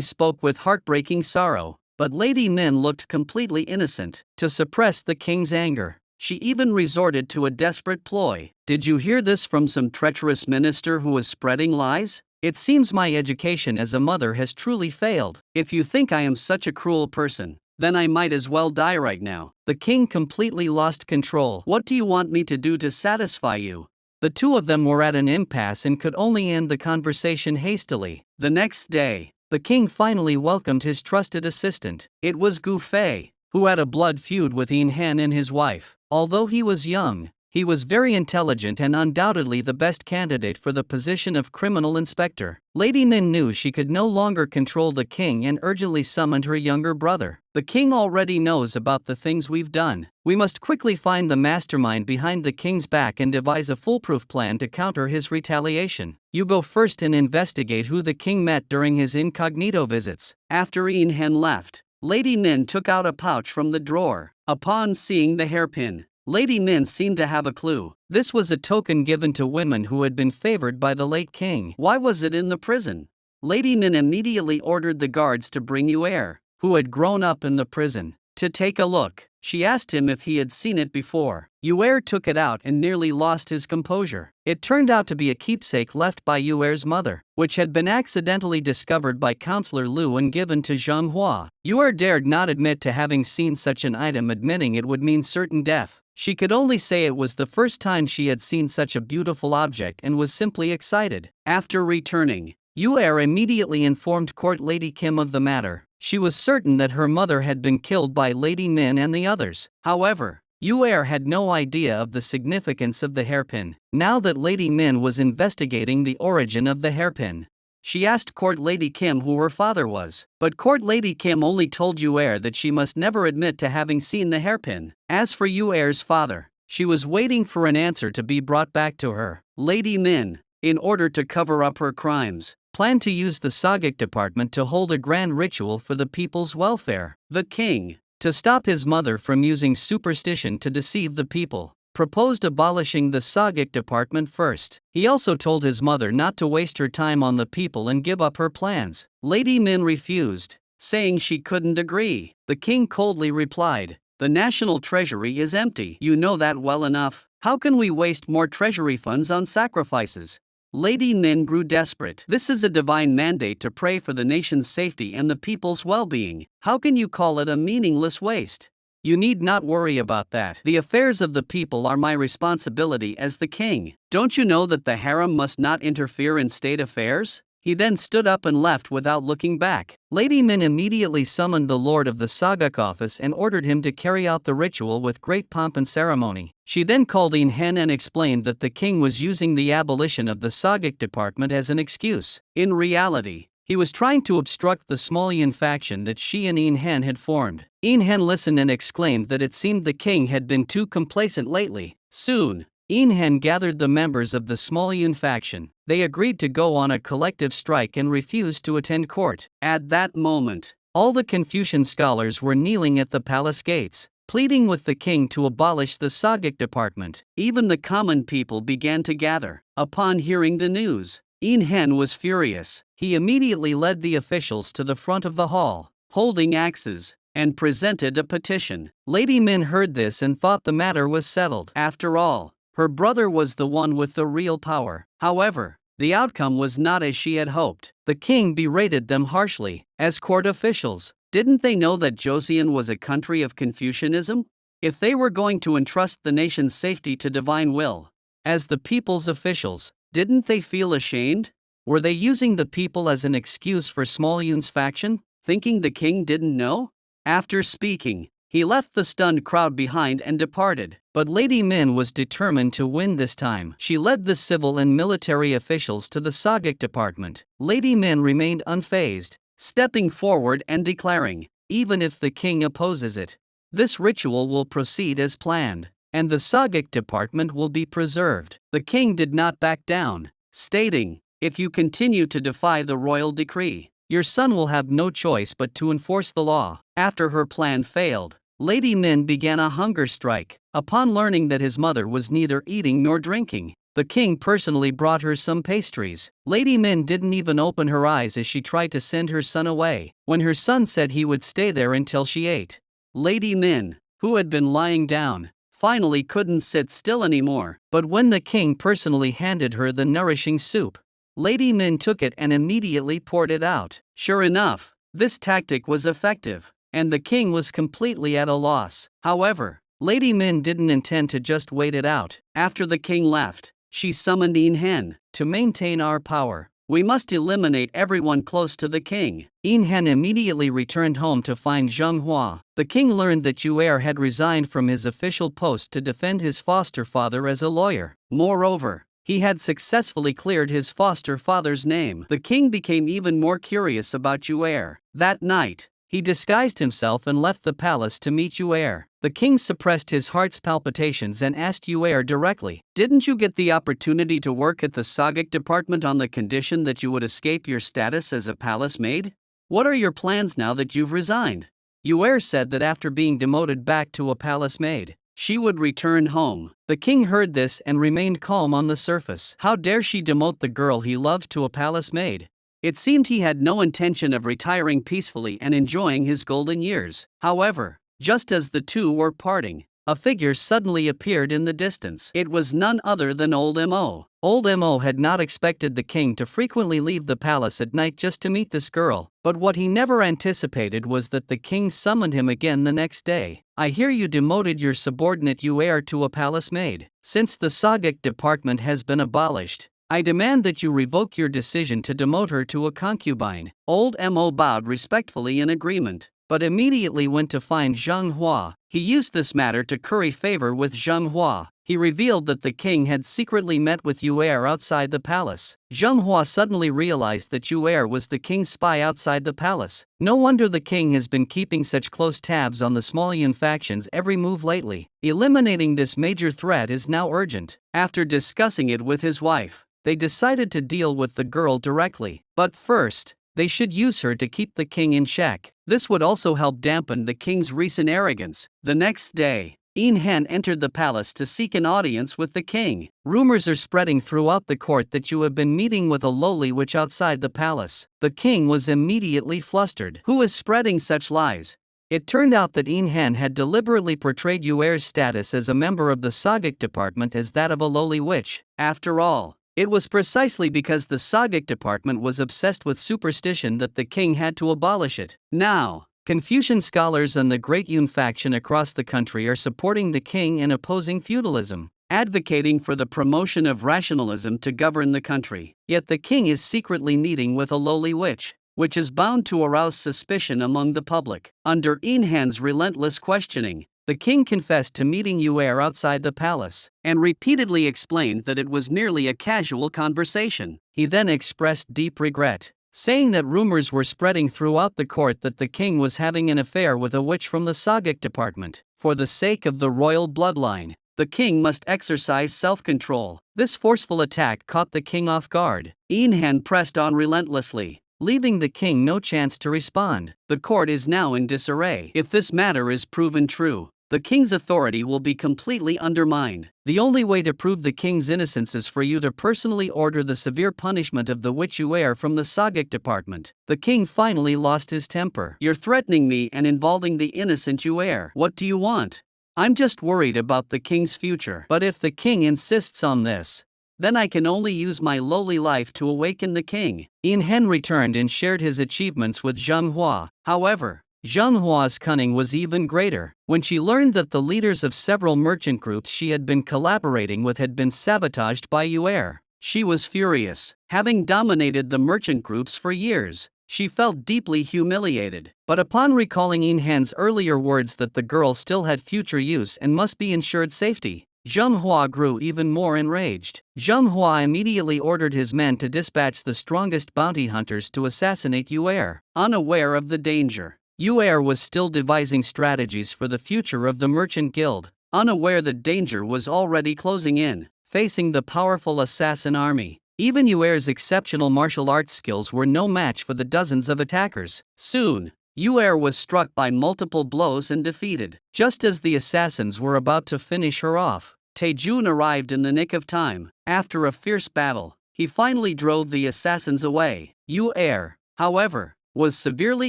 spoke with heartbreaking sorrow, but Lady Min looked completely innocent. To suppress the king's anger, she even resorted to a desperate ploy. Did you hear this from some treacherous minister who is spreading lies? It seems my education as a mother has truly failed. If you think I am such a cruel person, then I might as well die right now. The king completely lost control. What do you want me to do to satisfy you? The two of them were at an impasse and could only end the conversation hastily. The next day, the king finally welcomed his trusted assistant. It was Gu Fei, who had a blood feud with Yin Han and his wife. Although he was young, he was very intelligent and undoubtedly the best candidate for the position of criminal inspector. Lady Min knew she could no longer control the king and urgently summoned her younger brother. The king already knows about the things we've done. We must quickly find the mastermind behind the king's back and devise a foolproof plan to counter his retaliation. You go first and investigate who the king met during his incognito visits. After Yin Han left, Lady Min took out a pouch from the drawer. Upon seeing the hairpin, Lady Min seemed to have a clue. This was a token given to women who had been favored by the late king. Why was it in the prison? Lady Min immediately ordered the guards to bring Yuer, who had grown up in the prison, to take a look. She asked him if he had seen it before. Yuer took it out and nearly lost his composure. It turned out to be a keepsake left by Yuer's mother, which had been accidentally discovered by Counselor Lu and given to Zhang Hua. Yuer dared not admit to having seen such an item, admitting it would mean certain death. She could only say it was the first time she had seen such a beautiful object and was simply excited. After returning, Yuer immediately informed Court Lady Kim of the matter. She was certain that her mother had been killed by Lady Min and the others. However, Yuer had no idea of the significance of the hairpin. Now that Lady Min was investigating the origin of the hairpin, she asked Court Lady Kim who her father was. But Court Lady Kim only told Yuer that she must never admit to having seen the hairpin. As for Yuer's father, she was waiting for an answer to be brought back to her. Lady Min, in order to cover up her crimes, planned to use the Sagic department to hold a grand ritual for the people's welfare. The king, to stop his mother from using superstition to deceive the people, proposed abolishing the Sagic department first. He also told his mother not to waste her time on the people and give up her plans. Lady Min refused, saying she couldn't agree. The king coldly replied, "The national treasury is empty. You know that well enough. How can we waste more treasury funds on sacrifices?" Lady Min grew desperate. This is a divine mandate to pray for the nation's safety and the people's well-being. How can you call it a meaningless waste? You need not worry about that. The affairs of the people are my responsibility as the king. Don't you know that the harem must not interfere in state affairs? He then stood up and left without looking back. Lady Min immediately summoned the lord of the Sagak office and ordered him to carry out the ritual with great pomp and ceremony. She then called Yin Han and explained that the king was using the abolition of the Sagak department as an excuse. In reality, he was trying to obstruct the small Yin faction that she and Yin Han had formed. Yin Han listened and exclaimed that it seemed the king had been too complacent lately. Soon, Yin Han gathered the members of the small Yin faction. They agreed to go on a collective strike and refused to attend court. At that moment, all the Confucian scholars were kneeling at the palace gates, pleading with the king to abolish the Sagic department. Even the common people began to gather. Upon hearing the news, Yin Han was furious. He immediately led the officials to the front of the hall, holding axes, and presented a petition. Lady Min heard this and thought the matter was settled. After all, her brother was the one with the real power. However, The outcome was not as she had hoped. The king berated them harshly. As court officials, didn't they know that Joseon was a country of Confucianism? If they were going to entrust the nation's safety to divine will, as the people's officials, didn't they feel ashamed? Were they using the people as an excuse for Small Yun's faction, thinking the king didn't know? After speaking, he left the stunned crowd behind and departed. But Lady Min was determined to win this time. She led the civil and military officials to the Sagik department. Lady Min remained unfazed, stepping forward and declaring, even if the king opposes it, this ritual will proceed as planned, and the Sagik department will be preserved. The king did not back down, stating, if you continue to defy the royal decree, your son will have no choice but to enforce the law. After her plan failed, Lady Min began a hunger strike. Upon learning that his mother was neither eating nor drinking, the king personally brought her some pastries. Lady Min didn't even open her eyes as she tried to send her son away, when her son said he would stay there until she ate. Lady Min, who had been lying down, finally couldn't sit still anymore. But when the king personally handed her the nourishing soup, Lady Min took it and immediately poured it out. Sure enough, this tactic was effective, and the king was completely at a loss. However, Lady Min didn't intend to just wait it out. After the king left, she summoned Yin Han. To maintain our power, we must eliminate everyone close to the king. Yin Han immediately returned home to find Zheng Hua. The king learned that Yue Er had resigned from his official post to defend his foster father as a lawyer. Moreover, he had successfully cleared his foster father's name. The king became even more curious about Yue Er. That night, he disguised himself and left the palace to meet Yue Er. The king suppressed his heart's palpitations and asked Yue Er directly, didn't you get the opportunity to work at the Sagik department on the condition that you would escape your status as a palace maid? What are your plans now that you've resigned? Yue Er said that after being demoted back to a palace maid, she would return home. The king heard this and remained calm on the surface. How dare she demote the girl he loved to a palace maid? It seemed he had no intention of retiring peacefully and enjoying his golden years. However, just as the two were parting, a figure suddenly appeared in the distance. It was none other than Old Mo. Old Mo had not expected the king to frequently leave the palace at night just to meet this girl, but what he never anticipated was that the king summoned him again the next day. I hear you demoted your subordinate Yue Er to a palace maid. Since the Sagik department has been abolished, I demand that you revoke your decision to demote her to a concubine. Old Mo bowed respectfully in agreement, but immediately went to find Zheng Hua. He used this matter to curry favor with Zheng Hua. He revealed that the king had secretly met with Yue Er outside the palace. Zheng Hua suddenly realized that Yue Er was the king's spy outside the palace. No wonder the king has been keeping such close tabs on the Small Yun faction's every move lately. Eliminating this major threat is now urgent. After discussing it with his wife, they decided to deal with the girl directly. But first, they should use her to keep the king in check. This would also help dampen the king's recent arrogance. The next day, Yin Han entered the palace to seek an audience with the king. Rumors are spreading throughout the court that you have been meeting with a lowly witch outside the palace. The king was immediately flustered. Who is spreading such lies? It turned out that Yin Han had deliberately portrayed Yue Er's status as a member of the Sagik department as that of a lowly witch. After all, it was precisely because the Sagik department was obsessed with superstition that the king had to abolish it. Now, Confucian scholars and the Great Yun faction across the country are supporting the king and opposing feudalism, advocating for the promotion of rationalism to govern the country. Yet the king is secretly meeting with a lowly witch, which is bound to arouse suspicion among the public. Under Yin Han's relentless questioning, the king confessed to meeting Yue Er outside the palace, and repeatedly explained that it was merely a casual conversation. He then expressed deep regret, saying that rumors were spreading throughout the court that the king was having an affair with a witch from the Sagik department. For the sake of the royal bloodline, the king must exercise self-control. This forceful attack caught the king off guard. Yin Han pressed on relentlessly, leaving the king no chance to respond. The court is now in disarray. If this matter is proven true, the king's authority will be completely undermined. The only way to prove the king's innocence is for you to personally order the severe punishment of the witch Yue Er from the Sagik department. The king finally lost his temper. You're threatening me and involving the innocent Yue Er. What do you want? I'm just worried about the king's future. But if the king insists on this, then I can only use my lowly life to awaken the king. In Hen returned and shared his achievements with Zheng Hua. However, Zheng Hua's cunning was even greater. When she learned that the leaders of several merchant groups she had been collaborating with had been sabotaged by Yu'er, she was furious. Having dominated the merchant groups for years, she felt deeply humiliated. But upon recalling In Han's earlier words that the girl still had future use and must be ensured safety, Zheng Hua grew even more enraged. Zheng Hua immediately ordered his men to dispatch the strongest bounty hunters to assassinate Yu'er. Unaware of the danger, Yu'er was still devising strategies for the future of the merchant guild. Unaware that danger was already closing in, facing the powerful assassin army. Even Yu'er's exceptional martial arts skills were no match for the dozens of attackers. Soon, Yu'er was struck by multiple blows and defeated. Just as the assassins were about to finish her off, Taejun arrived in the nick of time. After a fierce battle, he finally drove the assassins away. Yu'er, however, was severely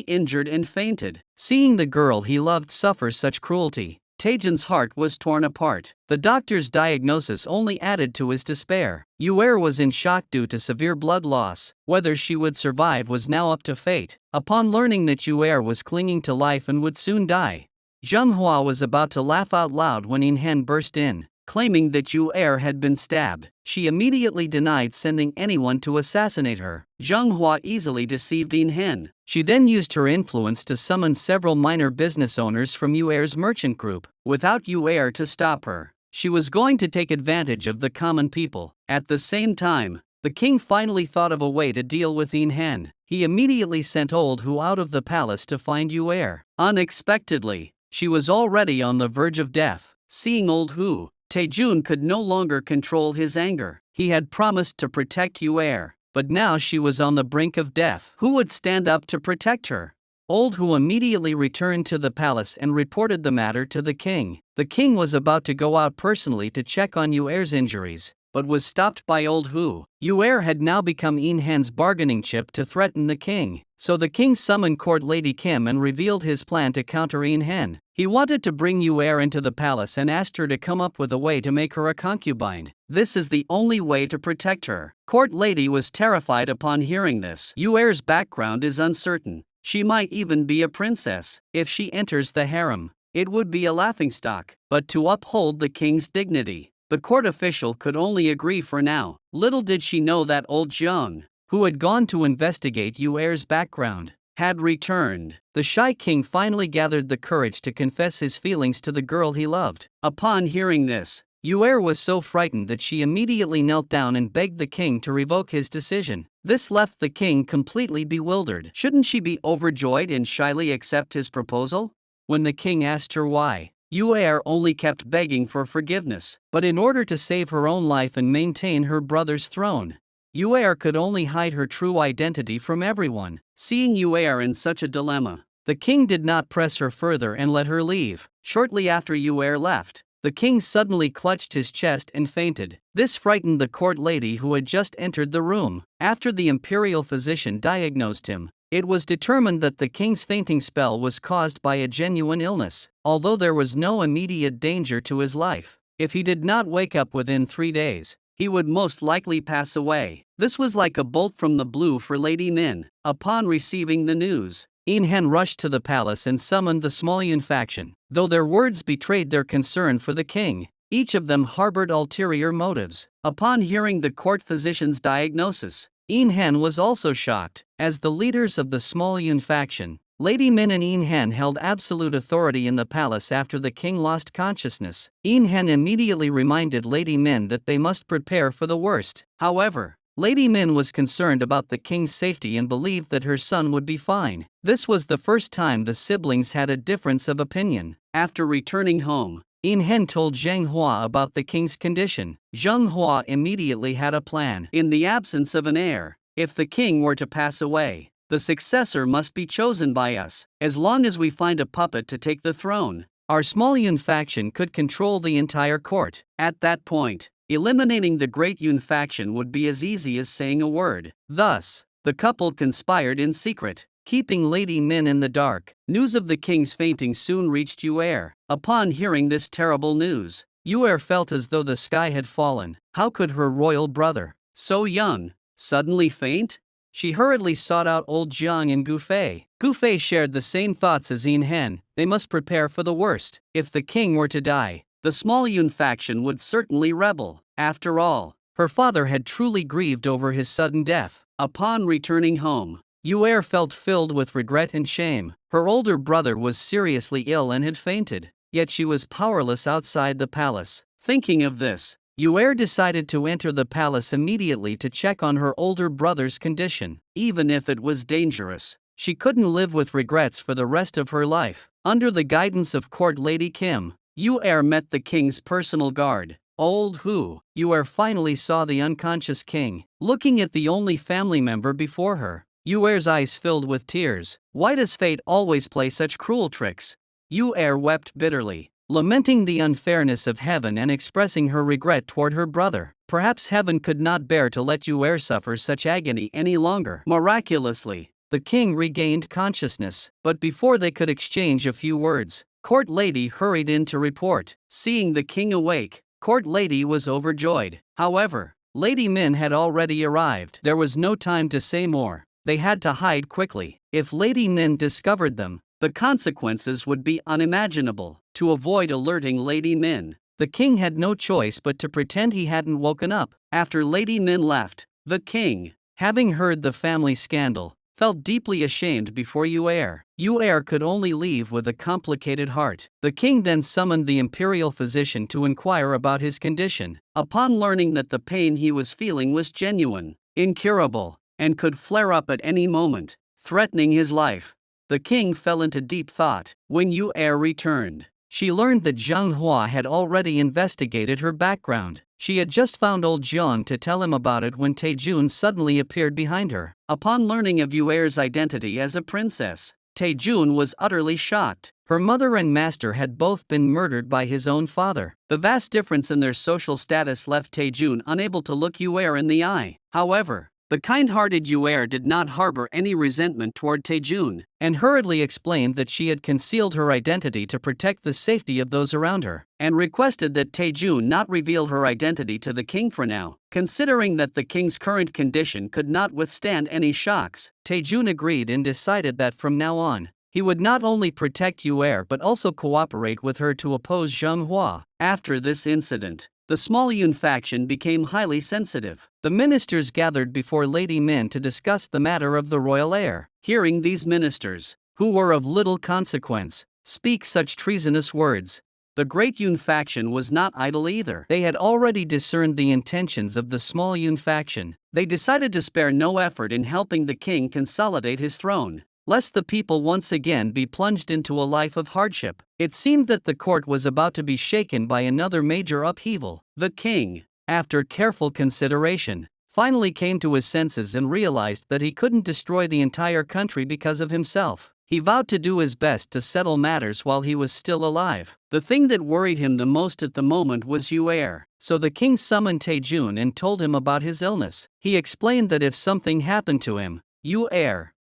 injured and fainted. Seeing the girl he loved suffer such cruelty, Taejun's heart was torn apart. The doctor's diagnosis only added to his despair. Yu'er was in shock due to severe blood loss. Whether she would survive was now up to fate. Upon learning that Yu'er was clinging to life and would soon die, Zheng Hua was about to laugh out loud when In Hen burst in, claiming that Yu'er had been stabbed. She immediately denied sending anyone to assassinate her. Zheng Hua easily deceived In Hen. She then used her influence to summon several minor business owners from Yu'er's merchant group. Without Yu'er to stop her, she was going to take advantage of the common people. At the same time, the king finally thought of a way to deal with In Hen. He immediately sent Old Hu out of the palace to find Yu'er. Unexpectedly, she was already on the verge of death. Seeing Old Hu, Taejun could no longer control his anger. He had promised to protect Yu'er, but now she was on the brink of death. Who would stand up to protect her? Old Hu immediately returned to the palace and reported the matter to the king. The king was about to go out personally to check on Yu'er's injuries, but was stopped by Old Hu. Yu'er had now become In Han's bargaining chip to threaten the king, so the king summoned Court Lady Kim and revealed his plan to counter In Han. He wanted to bring Yu'er into the palace and asked her to come up with a way to make her a concubine. This is the only way to protect her. Court Lady was terrified upon hearing this. Yu'er's background is uncertain. She might even be a princess. If she enters the harem, it would be a laughingstock. But to uphold the king's dignity, the court official could only agree for now. Little did she know that old Zheng, who had gone to investigate Yu'er's background, had returned. The shy king finally gathered the courage to confess his feelings to the girl he loved. Upon hearing this, Yu'er was so frightened that she immediately knelt down and begged the king to revoke his decision. This left the king completely bewildered. Shouldn't she be overjoyed and shyly accept his proposal? When the king asked her why, Yu'er only kept begging for forgiveness. But in order to save her own life and maintain her brother's throne, Yu'er could only hide her true identity from everyone. Seeing Yu'er in such a dilemma, the king did not press her further and let her leave. Shortly after Yu'er left, the king suddenly clutched his chest and fainted. This frightened the court lady who had just entered the room. After the imperial physician diagnosed him, it was determined that the king's fainting spell was caused by a genuine illness. Although there was no immediate danger to his life, if he did not wake up within 3 days, he would most likely pass away. This was like a bolt from the blue for Lady Min. Upon receiving the news, In Han rushed to the palace and summoned the Small Yun faction. Though their words betrayed their concern for the king, each of them harbored ulterior motives. Upon hearing the court physician's diagnosis, In Han was also shocked. As the leaders of the Small Yun faction, Lady Min and In Han held absolute authority in the palace after the king lost consciousness. In Han immediately reminded Lady Min that they must prepare for the worst. However, Lady Min was concerned about the king's safety and believed that her son would be fine. This was the first time the siblings had a difference of opinion. After returning home, In Han told Zheng Hua about the king's condition. Zheng Hua immediately had a plan. In the absence of an heir, if the king were to pass away, the successor must be chosen by us. As long as we find a puppet to take the throne, our Small Yun faction could control the entire court. At that point, eliminating the Great Yun faction would be as easy as saying a word. Thus, the couple conspired in secret, keeping Lady Min in the dark. News of the king's fainting soon reached Yu'er. Upon hearing this terrible news, Yu felt as though the sky had fallen. How could her royal brother, so young, suddenly faint? She hurriedly sought out old Jiang and Gufei. Gufei shared the same thoughts as Yin Hen. They must prepare for the worst. If the king were to die, the small Yun faction would certainly rebel. After all, her father had truly grieved over his sudden death. Upon returning home, Yu felt filled with regret and shame. Her older brother was seriously ill and had fainted, yet she was powerless outside the palace. Thinking of this, Yu decided to enter the palace immediately to check on her older brother's condition. Even if it was dangerous, she couldn't live with regrets for the rest of her life. Under the guidance of Court Lady Kim, Yu met the king's personal guard, Old Hu. Yu finally saw the unconscious king, looking at the only family member before her. Yu's eyes filled with tears. Why does fate always play such cruel tricks? Yu wept bitterly, lamenting the unfairness of heaven and expressing her regret toward her brother. Perhaps heaven could not bear to let Yu suffer such agony any longer. Miraculously, the king regained consciousness, but before they could exchange a few words, Court Lady hurried in to report. Seeing the king awake, Court Lady was overjoyed. However, Lady Min had already arrived. There was no time to say more. They had to hide quickly. If Lady Min discovered them, the consequences would be unimaginable. To avoid alerting Lady Min, the king had no choice but to pretend he hadn't woken up. After Lady Min left, the king, having heard the family scandal, felt deeply ashamed before Yu could only leave with a complicated heart. The king then summoned the imperial physician to inquire about his condition. Upon learning that the pain he was feeling was genuine, incurable, and could flare up at any moment, threatening his life, the king fell into deep thought. When Yu returned, she learned that Zhang Hua had already investigated her background. She had just found old Jiang to tell him about it when Taejun suddenly appeared behind her. Upon learning of Yu's identity as a princess, Taejun was utterly shocked. Her mother and master had both been murdered by his own father. The vast difference in their social status left Taejun unable to look Yu in the eye. However, the kind-hearted Yu did not harbor any resentment toward Taejun, and hurriedly explained that she had concealed her identity to protect the safety of those around her, and requested that Taejun not reveal her identity to the king for now. Considering that the king's current condition could not withstand any shocks, Taejun agreed and decided that from now on, he would not only protect Yu but also cooperate with her to oppose Zhang Hua. After this incident, the small Yun faction became highly sensitive. The ministers gathered before Lady Min to discuss the matter of the royal heir. Hearing these ministers, who were of little consequence, speak such treasonous words, the great Yun faction was not idle either. They had already discerned the intentions of the small Yun faction. They decided to spare no effort in helping the king consolidate his throne, lest the people once again be plunged into a life of hardship. It seemed that the court was about to be shaken by another major upheaval. The king, after careful consideration, finally came to his senses and realized that he couldn't destroy the entire country because of himself. He vowed to do his best to settle matters while he was still alive. The thing that worried him the most at the moment was Yu so the king summoned Taejun and told him about his illness. He explained that if something happened to him, Yu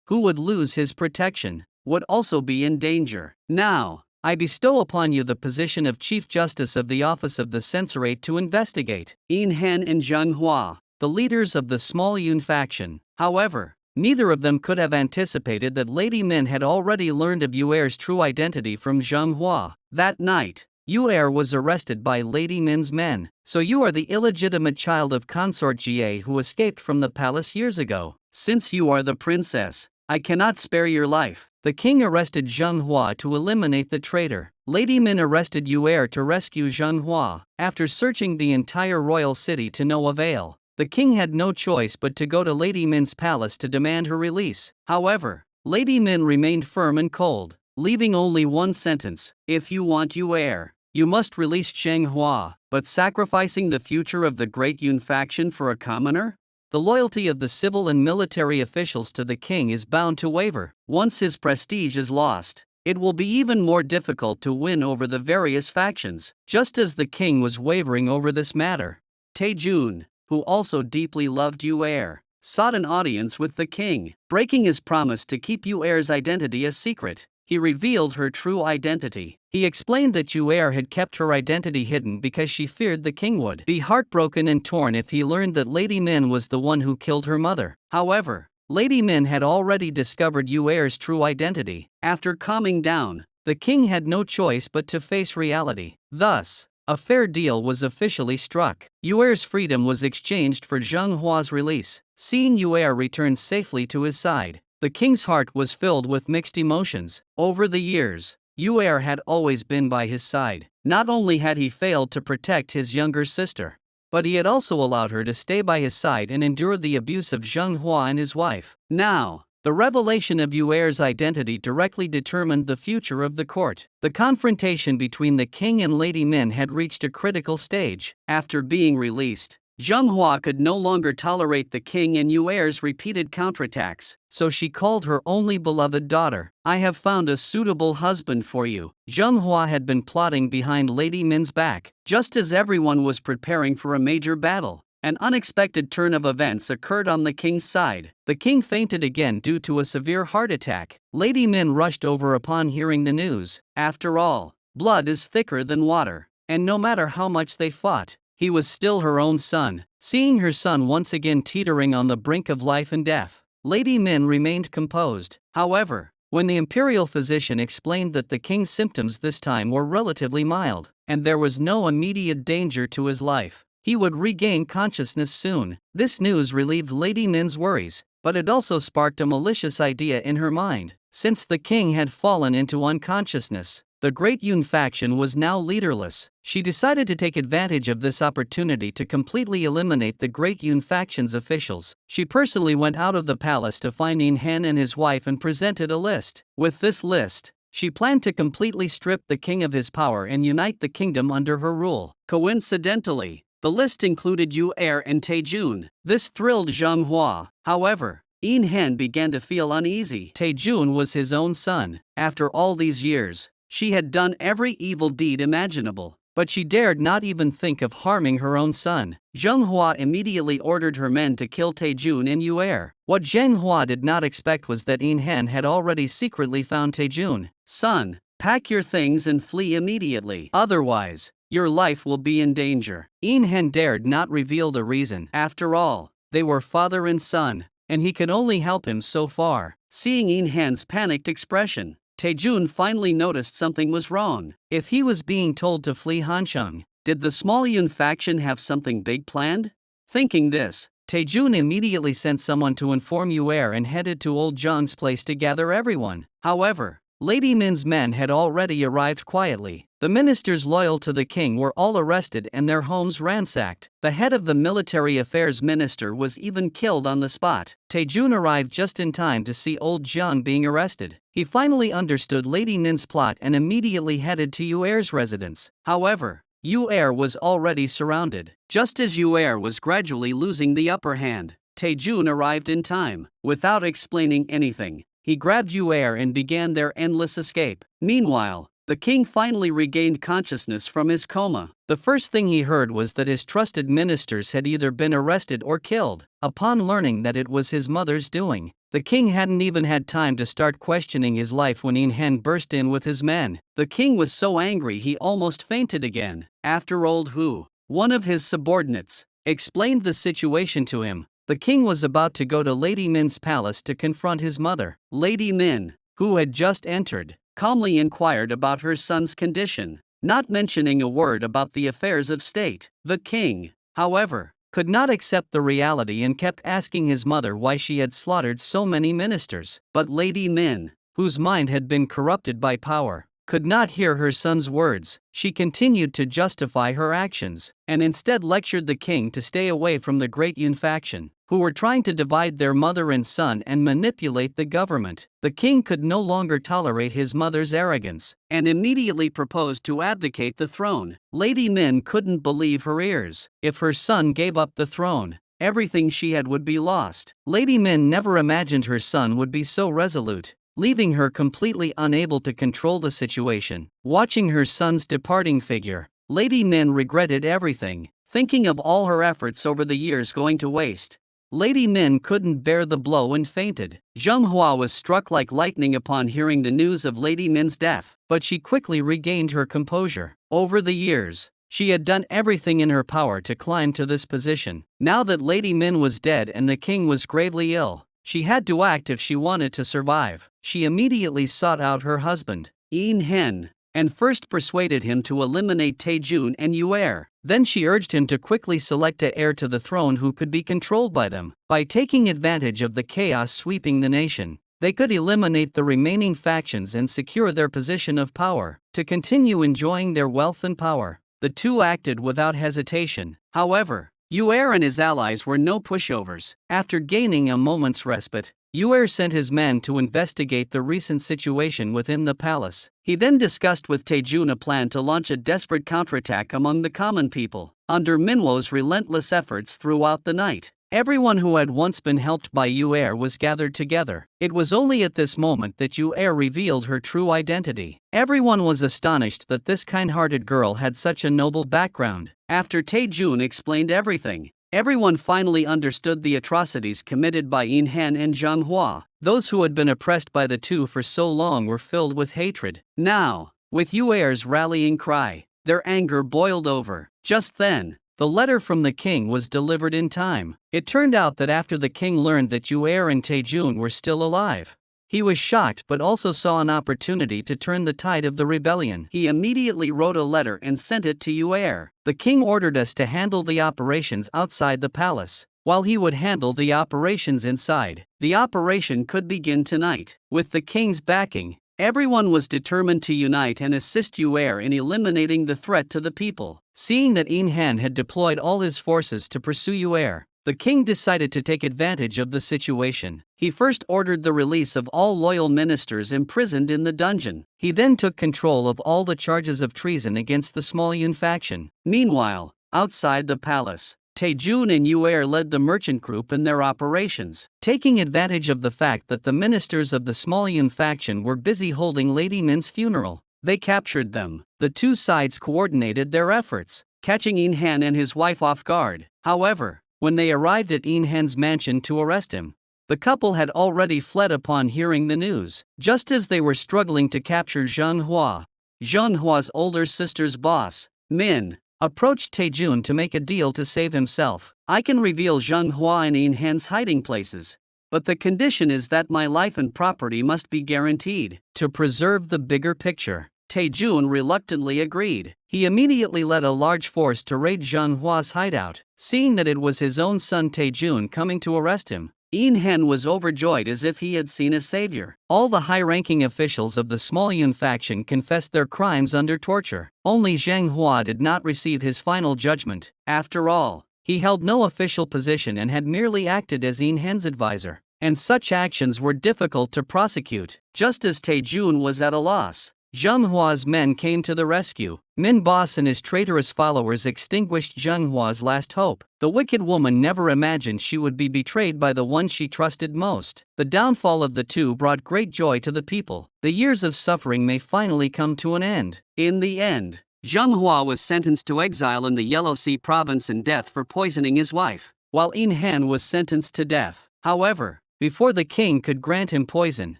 who would lose his protection, would also be in danger. Now, I bestow upon you the position of Chief Justice of the Office of the Censorate to investigate. Yin Han and Zhang Hua, the leaders of the small Yun faction. However, neither of them could have anticipated that Lady Min had already learned of Yu's true identity from Zhang Hua. That night, Yu was arrested by Lady Min's men. So you are the illegitimate child of Consort Jie who escaped from the palace years ago. Since you are the princess, I cannot spare your life. The king arrested Zhang Hua to eliminate the traitor. Lady Min arrested Yu to rescue Zhang Hua. After searching the entire royal city to no avail, the king had no choice but to go to Lady Min's palace to demand her release. However, Lady Min remained firm and cold, leaving only one sentence: if you want Yu you must release Zhang Hua. But sacrificing the future of the great Yun faction for a commoner? The loyalty of the civil and military officials to the king is bound to waver. Once his prestige is lost, it will be even more difficult to win over the various factions. Just as the king was wavering over this matter, Taejun, who also deeply loved Yu sought an audience with the king, breaking his promise to keep Yu's identity a secret. he revealed her true identity. He explained that Yuer had kept her identity hidden because she feared the king would be heartbroken and torn if he learned that Lady Min was the one who killed her mother. However, Lady Min had already discovered Yuer's true identity. After calming down, the king had no choice but to face reality. Thus, a fair deal was officially struck. Yuer's freedom was exchanged for Zheng Hua's release. Seeing Yuer return safely to his side, the king's heart was filled with mixed emotions. Over the years, Yuer had always been by his side. Not only had he failed to protect his younger sister, but he had also allowed her to stay by his side and endure the abuse of Zheng Hua and his wife. Now, the revelation of Yuer's identity directly determined the future of the court. The confrontation between the king and Lady Min had reached a critical stage. After being released, Zheng Hua could no longer tolerate the king and Yuer's repeated counterattacks, so she called her only beloved daughter. "I have found a suitable husband for you." Zheng Hua had been plotting behind Lady Min's back. Just as everyone was preparing for a major battle, an unexpected turn of events occurred on the king's side. The king fainted again due to a severe heart attack. Lady Min rushed over upon hearing the news. After all, blood is thicker than water, and no matter how much they fought, he was still her own son. Seeing her son once again teetering on the brink of life and death, Lady Min remained composed. However, when the imperial physician explained that the king's symptoms this time were relatively mild, and there was no immediate danger to his life, he would regain consciousness soon, this news relieved Lady Min's worries, but it also sparked a malicious idea in her mind. Since the king had fallen into unconsciousness, the Great Yun faction was now leaderless. She decided to take advantage of this opportunity to completely eliminate the Great Yun faction's officials. She personally went out of the palace to find Yin Hen and his wife and presented a list. With this list, she planned to completely strip the king of his power and unite the kingdom under her rule. Coincidentally, the list included Yuer and Taejun. This thrilled Zheng Hua. However, Yin Hen began to feel uneasy. Taejun was his own son. After all these years, she had done every evil deed imaginable, but she dared not even think of harming her own son. Zheng Hua immediately ordered her men to kill Taejun and Yuer. What Zheng Hua did not expect was that Yin Hen had already secretly found Taejun. "Son, pack your things and flee immediately. Otherwise, your life will be in danger." Yin Hen dared not reveal the reason. After all, they were father and son, and he could only help him so far. Seeing Yin Hen's panicked expression, Taejun finally noticed something was wrong. If he was being told to flee Hansheng, did the small Yun faction have something big planned? Thinking this, Taejun immediately sent someone to inform Yuer and headed to old Zheng's place to gather everyone. However, Lady Min's men had already arrived quietly. The ministers loyal to the king were all arrested and their homes ransacked. The head of the military affairs minister was even killed on the spot. Taejun arrived just in time to see old Zheng being arrested. He finally understood Lady Min's plot and immediately headed to Yuer's residence. However, Yuer was already surrounded. Just as Yuer was gradually losing the upper hand, Taejun arrived in time. Without explaining anything, he grabbed Yuer and began their endless escape. Meanwhile, the king finally regained consciousness from his coma. The first thing he heard was that his trusted ministers had either been arrested or killed. Upon learning that it was his mother's doing, the king hadn't even had time to start questioning his life when Yin Hen burst in with his men. The king was so angry he almost fainted again. After old Hu, one of his subordinates, explained the situation to him, the king was about to go to Lady Min's palace to confront his mother. Lady Min, who had just entered, calmly inquired about her son's condition, not mentioning a word about the affairs of state. The king, however, could not accept the reality and kept asking his mother why she had slaughtered so many ministers. But Lady Min, whose mind had been corrupted by power, could not hear her son's words. She continued to justify her actions, and instead lectured the king to stay away from the Great Yun faction, who were trying to divide their mother and son and manipulate the government. The king could no longer tolerate his mother's arrogance, and immediately proposed to abdicate the throne. Lady Min couldn't believe her ears. If her son gave up the throne, everything she had would be lost. Lady Min never imagined her son would be so resolute, leaving her completely unable to control the situation. Watching her son's departing figure, Lady Min regretted everything, thinking of all her efforts over the years going to waste. Lady Min couldn't bear the blow and fainted. Zheng Hua was struck like lightning upon hearing the news of Lady Min's death, but she quickly regained her composure. Over the years, she had done everything in her power to climb to this position. Now that Lady Min was dead and the king was gravely ill, she had to act if she wanted to survive. She immediately sought out her husband, Yin Hen, and first persuaded him to eliminate Taejun and Yuer. Then she urged him to quickly select an heir to the throne who could be controlled by them. By taking advantage of the chaos sweeping the nation, they could eliminate the remaining factions and secure their position of power. To continue enjoying their wealth and power, the two acted without hesitation. However, Yuer and his allies were no pushovers. After gaining a moment's respite, Yuer sent his men to investigate the recent situation within the palace. He then discussed with Taejun a plan to launch a desperate counterattack among the common people. Under Minwo's relentless efforts throughout the night, everyone who had once been helped by Yuer was gathered together. It was only at this moment that Yuer revealed her true identity. Everyone was astonished that this kind-hearted girl had such a noble background. After Taejun explained everything, everyone finally understood the atrocities committed by Yin Han and Zheng Hua. Those who had been oppressed by the two for so long were filled with hatred. Now, with Yuer's rallying cry, their anger boiled over. Just then, the letter from the king was delivered in time. It turned out that after the king learned that Yuer and Taejun were still alive, he was shocked but also saw an opportunity to turn the tide of the rebellion. He immediately wrote a letter and sent it to Yuer. The king ordered us to handle the operations outside the palace, while he would handle the operations inside. The operation could begin tonight. With the king's backing, everyone was determined to unite and assist Yuer in eliminating the threat to the people. Seeing that Yin Han had deployed all his forces to pursue Yuer, the king decided to take advantage of the situation. He first ordered the release of all loyal ministers imprisoned in the dungeon. He then took control of all the charges of treason against the Small Yun faction. Meanwhile, outside the palace, Taejun and Yuer led the merchant group in their operations. Taking advantage of the fact that the ministers of the Small Yun faction were busy holding Lady Min's funeral, they captured them. The two sides coordinated their efforts, catching Yin Han and his wife off guard. However, when they arrived at Yin Han's mansion to arrest him, the couple had already fled upon hearing the news. Just as they were struggling to capture Zheng Hua's older sister's boss, Min, approached Taejun to make a deal to save himself. I can reveal Zheng Hua and Yin Han's hiding places, but the condition is that my life and property must be guaranteed. To preserve the bigger picture, Taejun reluctantly agreed. He immediately led a large force to raid Zheng Hua's hideout. Seeing that it was his own son Taejun coming to arrest him, Yin Han was overjoyed as if he had seen a savior. All the high-ranking officials of the Small Yun faction confessed their crimes under torture. Only Zheng Hua did not receive his final judgment. After all, he held no official position and had merely acted as Yin Han's advisor, and such actions were difficult to prosecute. Just as Taejun was at a loss, Zheng Hua's men came to the rescue. Min Boss and his traitorous followers extinguished Zheng Hua's last hope. The wicked woman never imagined she would be betrayed by the one she trusted most. The downfall of the two brought great joy to the people. The years of suffering may finally come to an end. In the end, Zheng Hua was sentenced to exile in the Yellow Sea province and death for poisoning his wife, while Yin Han was sentenced to death. However, before the king could grant him poison,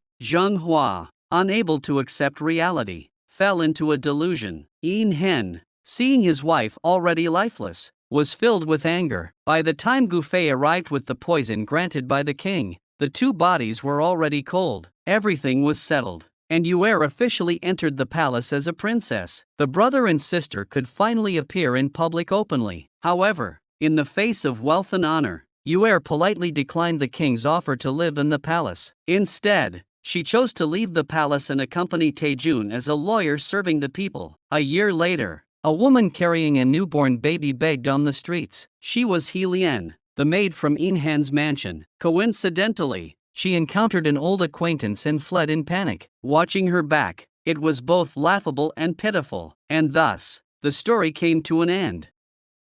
Zheng Hua, unable to accept reality, fell into a delusion. Yin Han, seeing his wife already lifeless, was filled with anger. By the time Gufei arrived with the poison granted by the king, the two bodies were already cold. Everything was settled, and Yuer officially entered the palace as a princess. The brother and sister could finally appear in public openly. However, in the face of wealth and honor, Yuer politely declined the king's offer to live in the palace. Instead, she chose to leave the palace and accompany Taejun as a lawyer serving the people. A year later, a woman carrying a newborn baby begged on the streets. She was He Lian, the maid from Yin Han's mansion. Coincidentally, she encountered an old acquaintance and fled in panic. Watching her back, it was both laughable and pitiful. And thus, the story came to an end.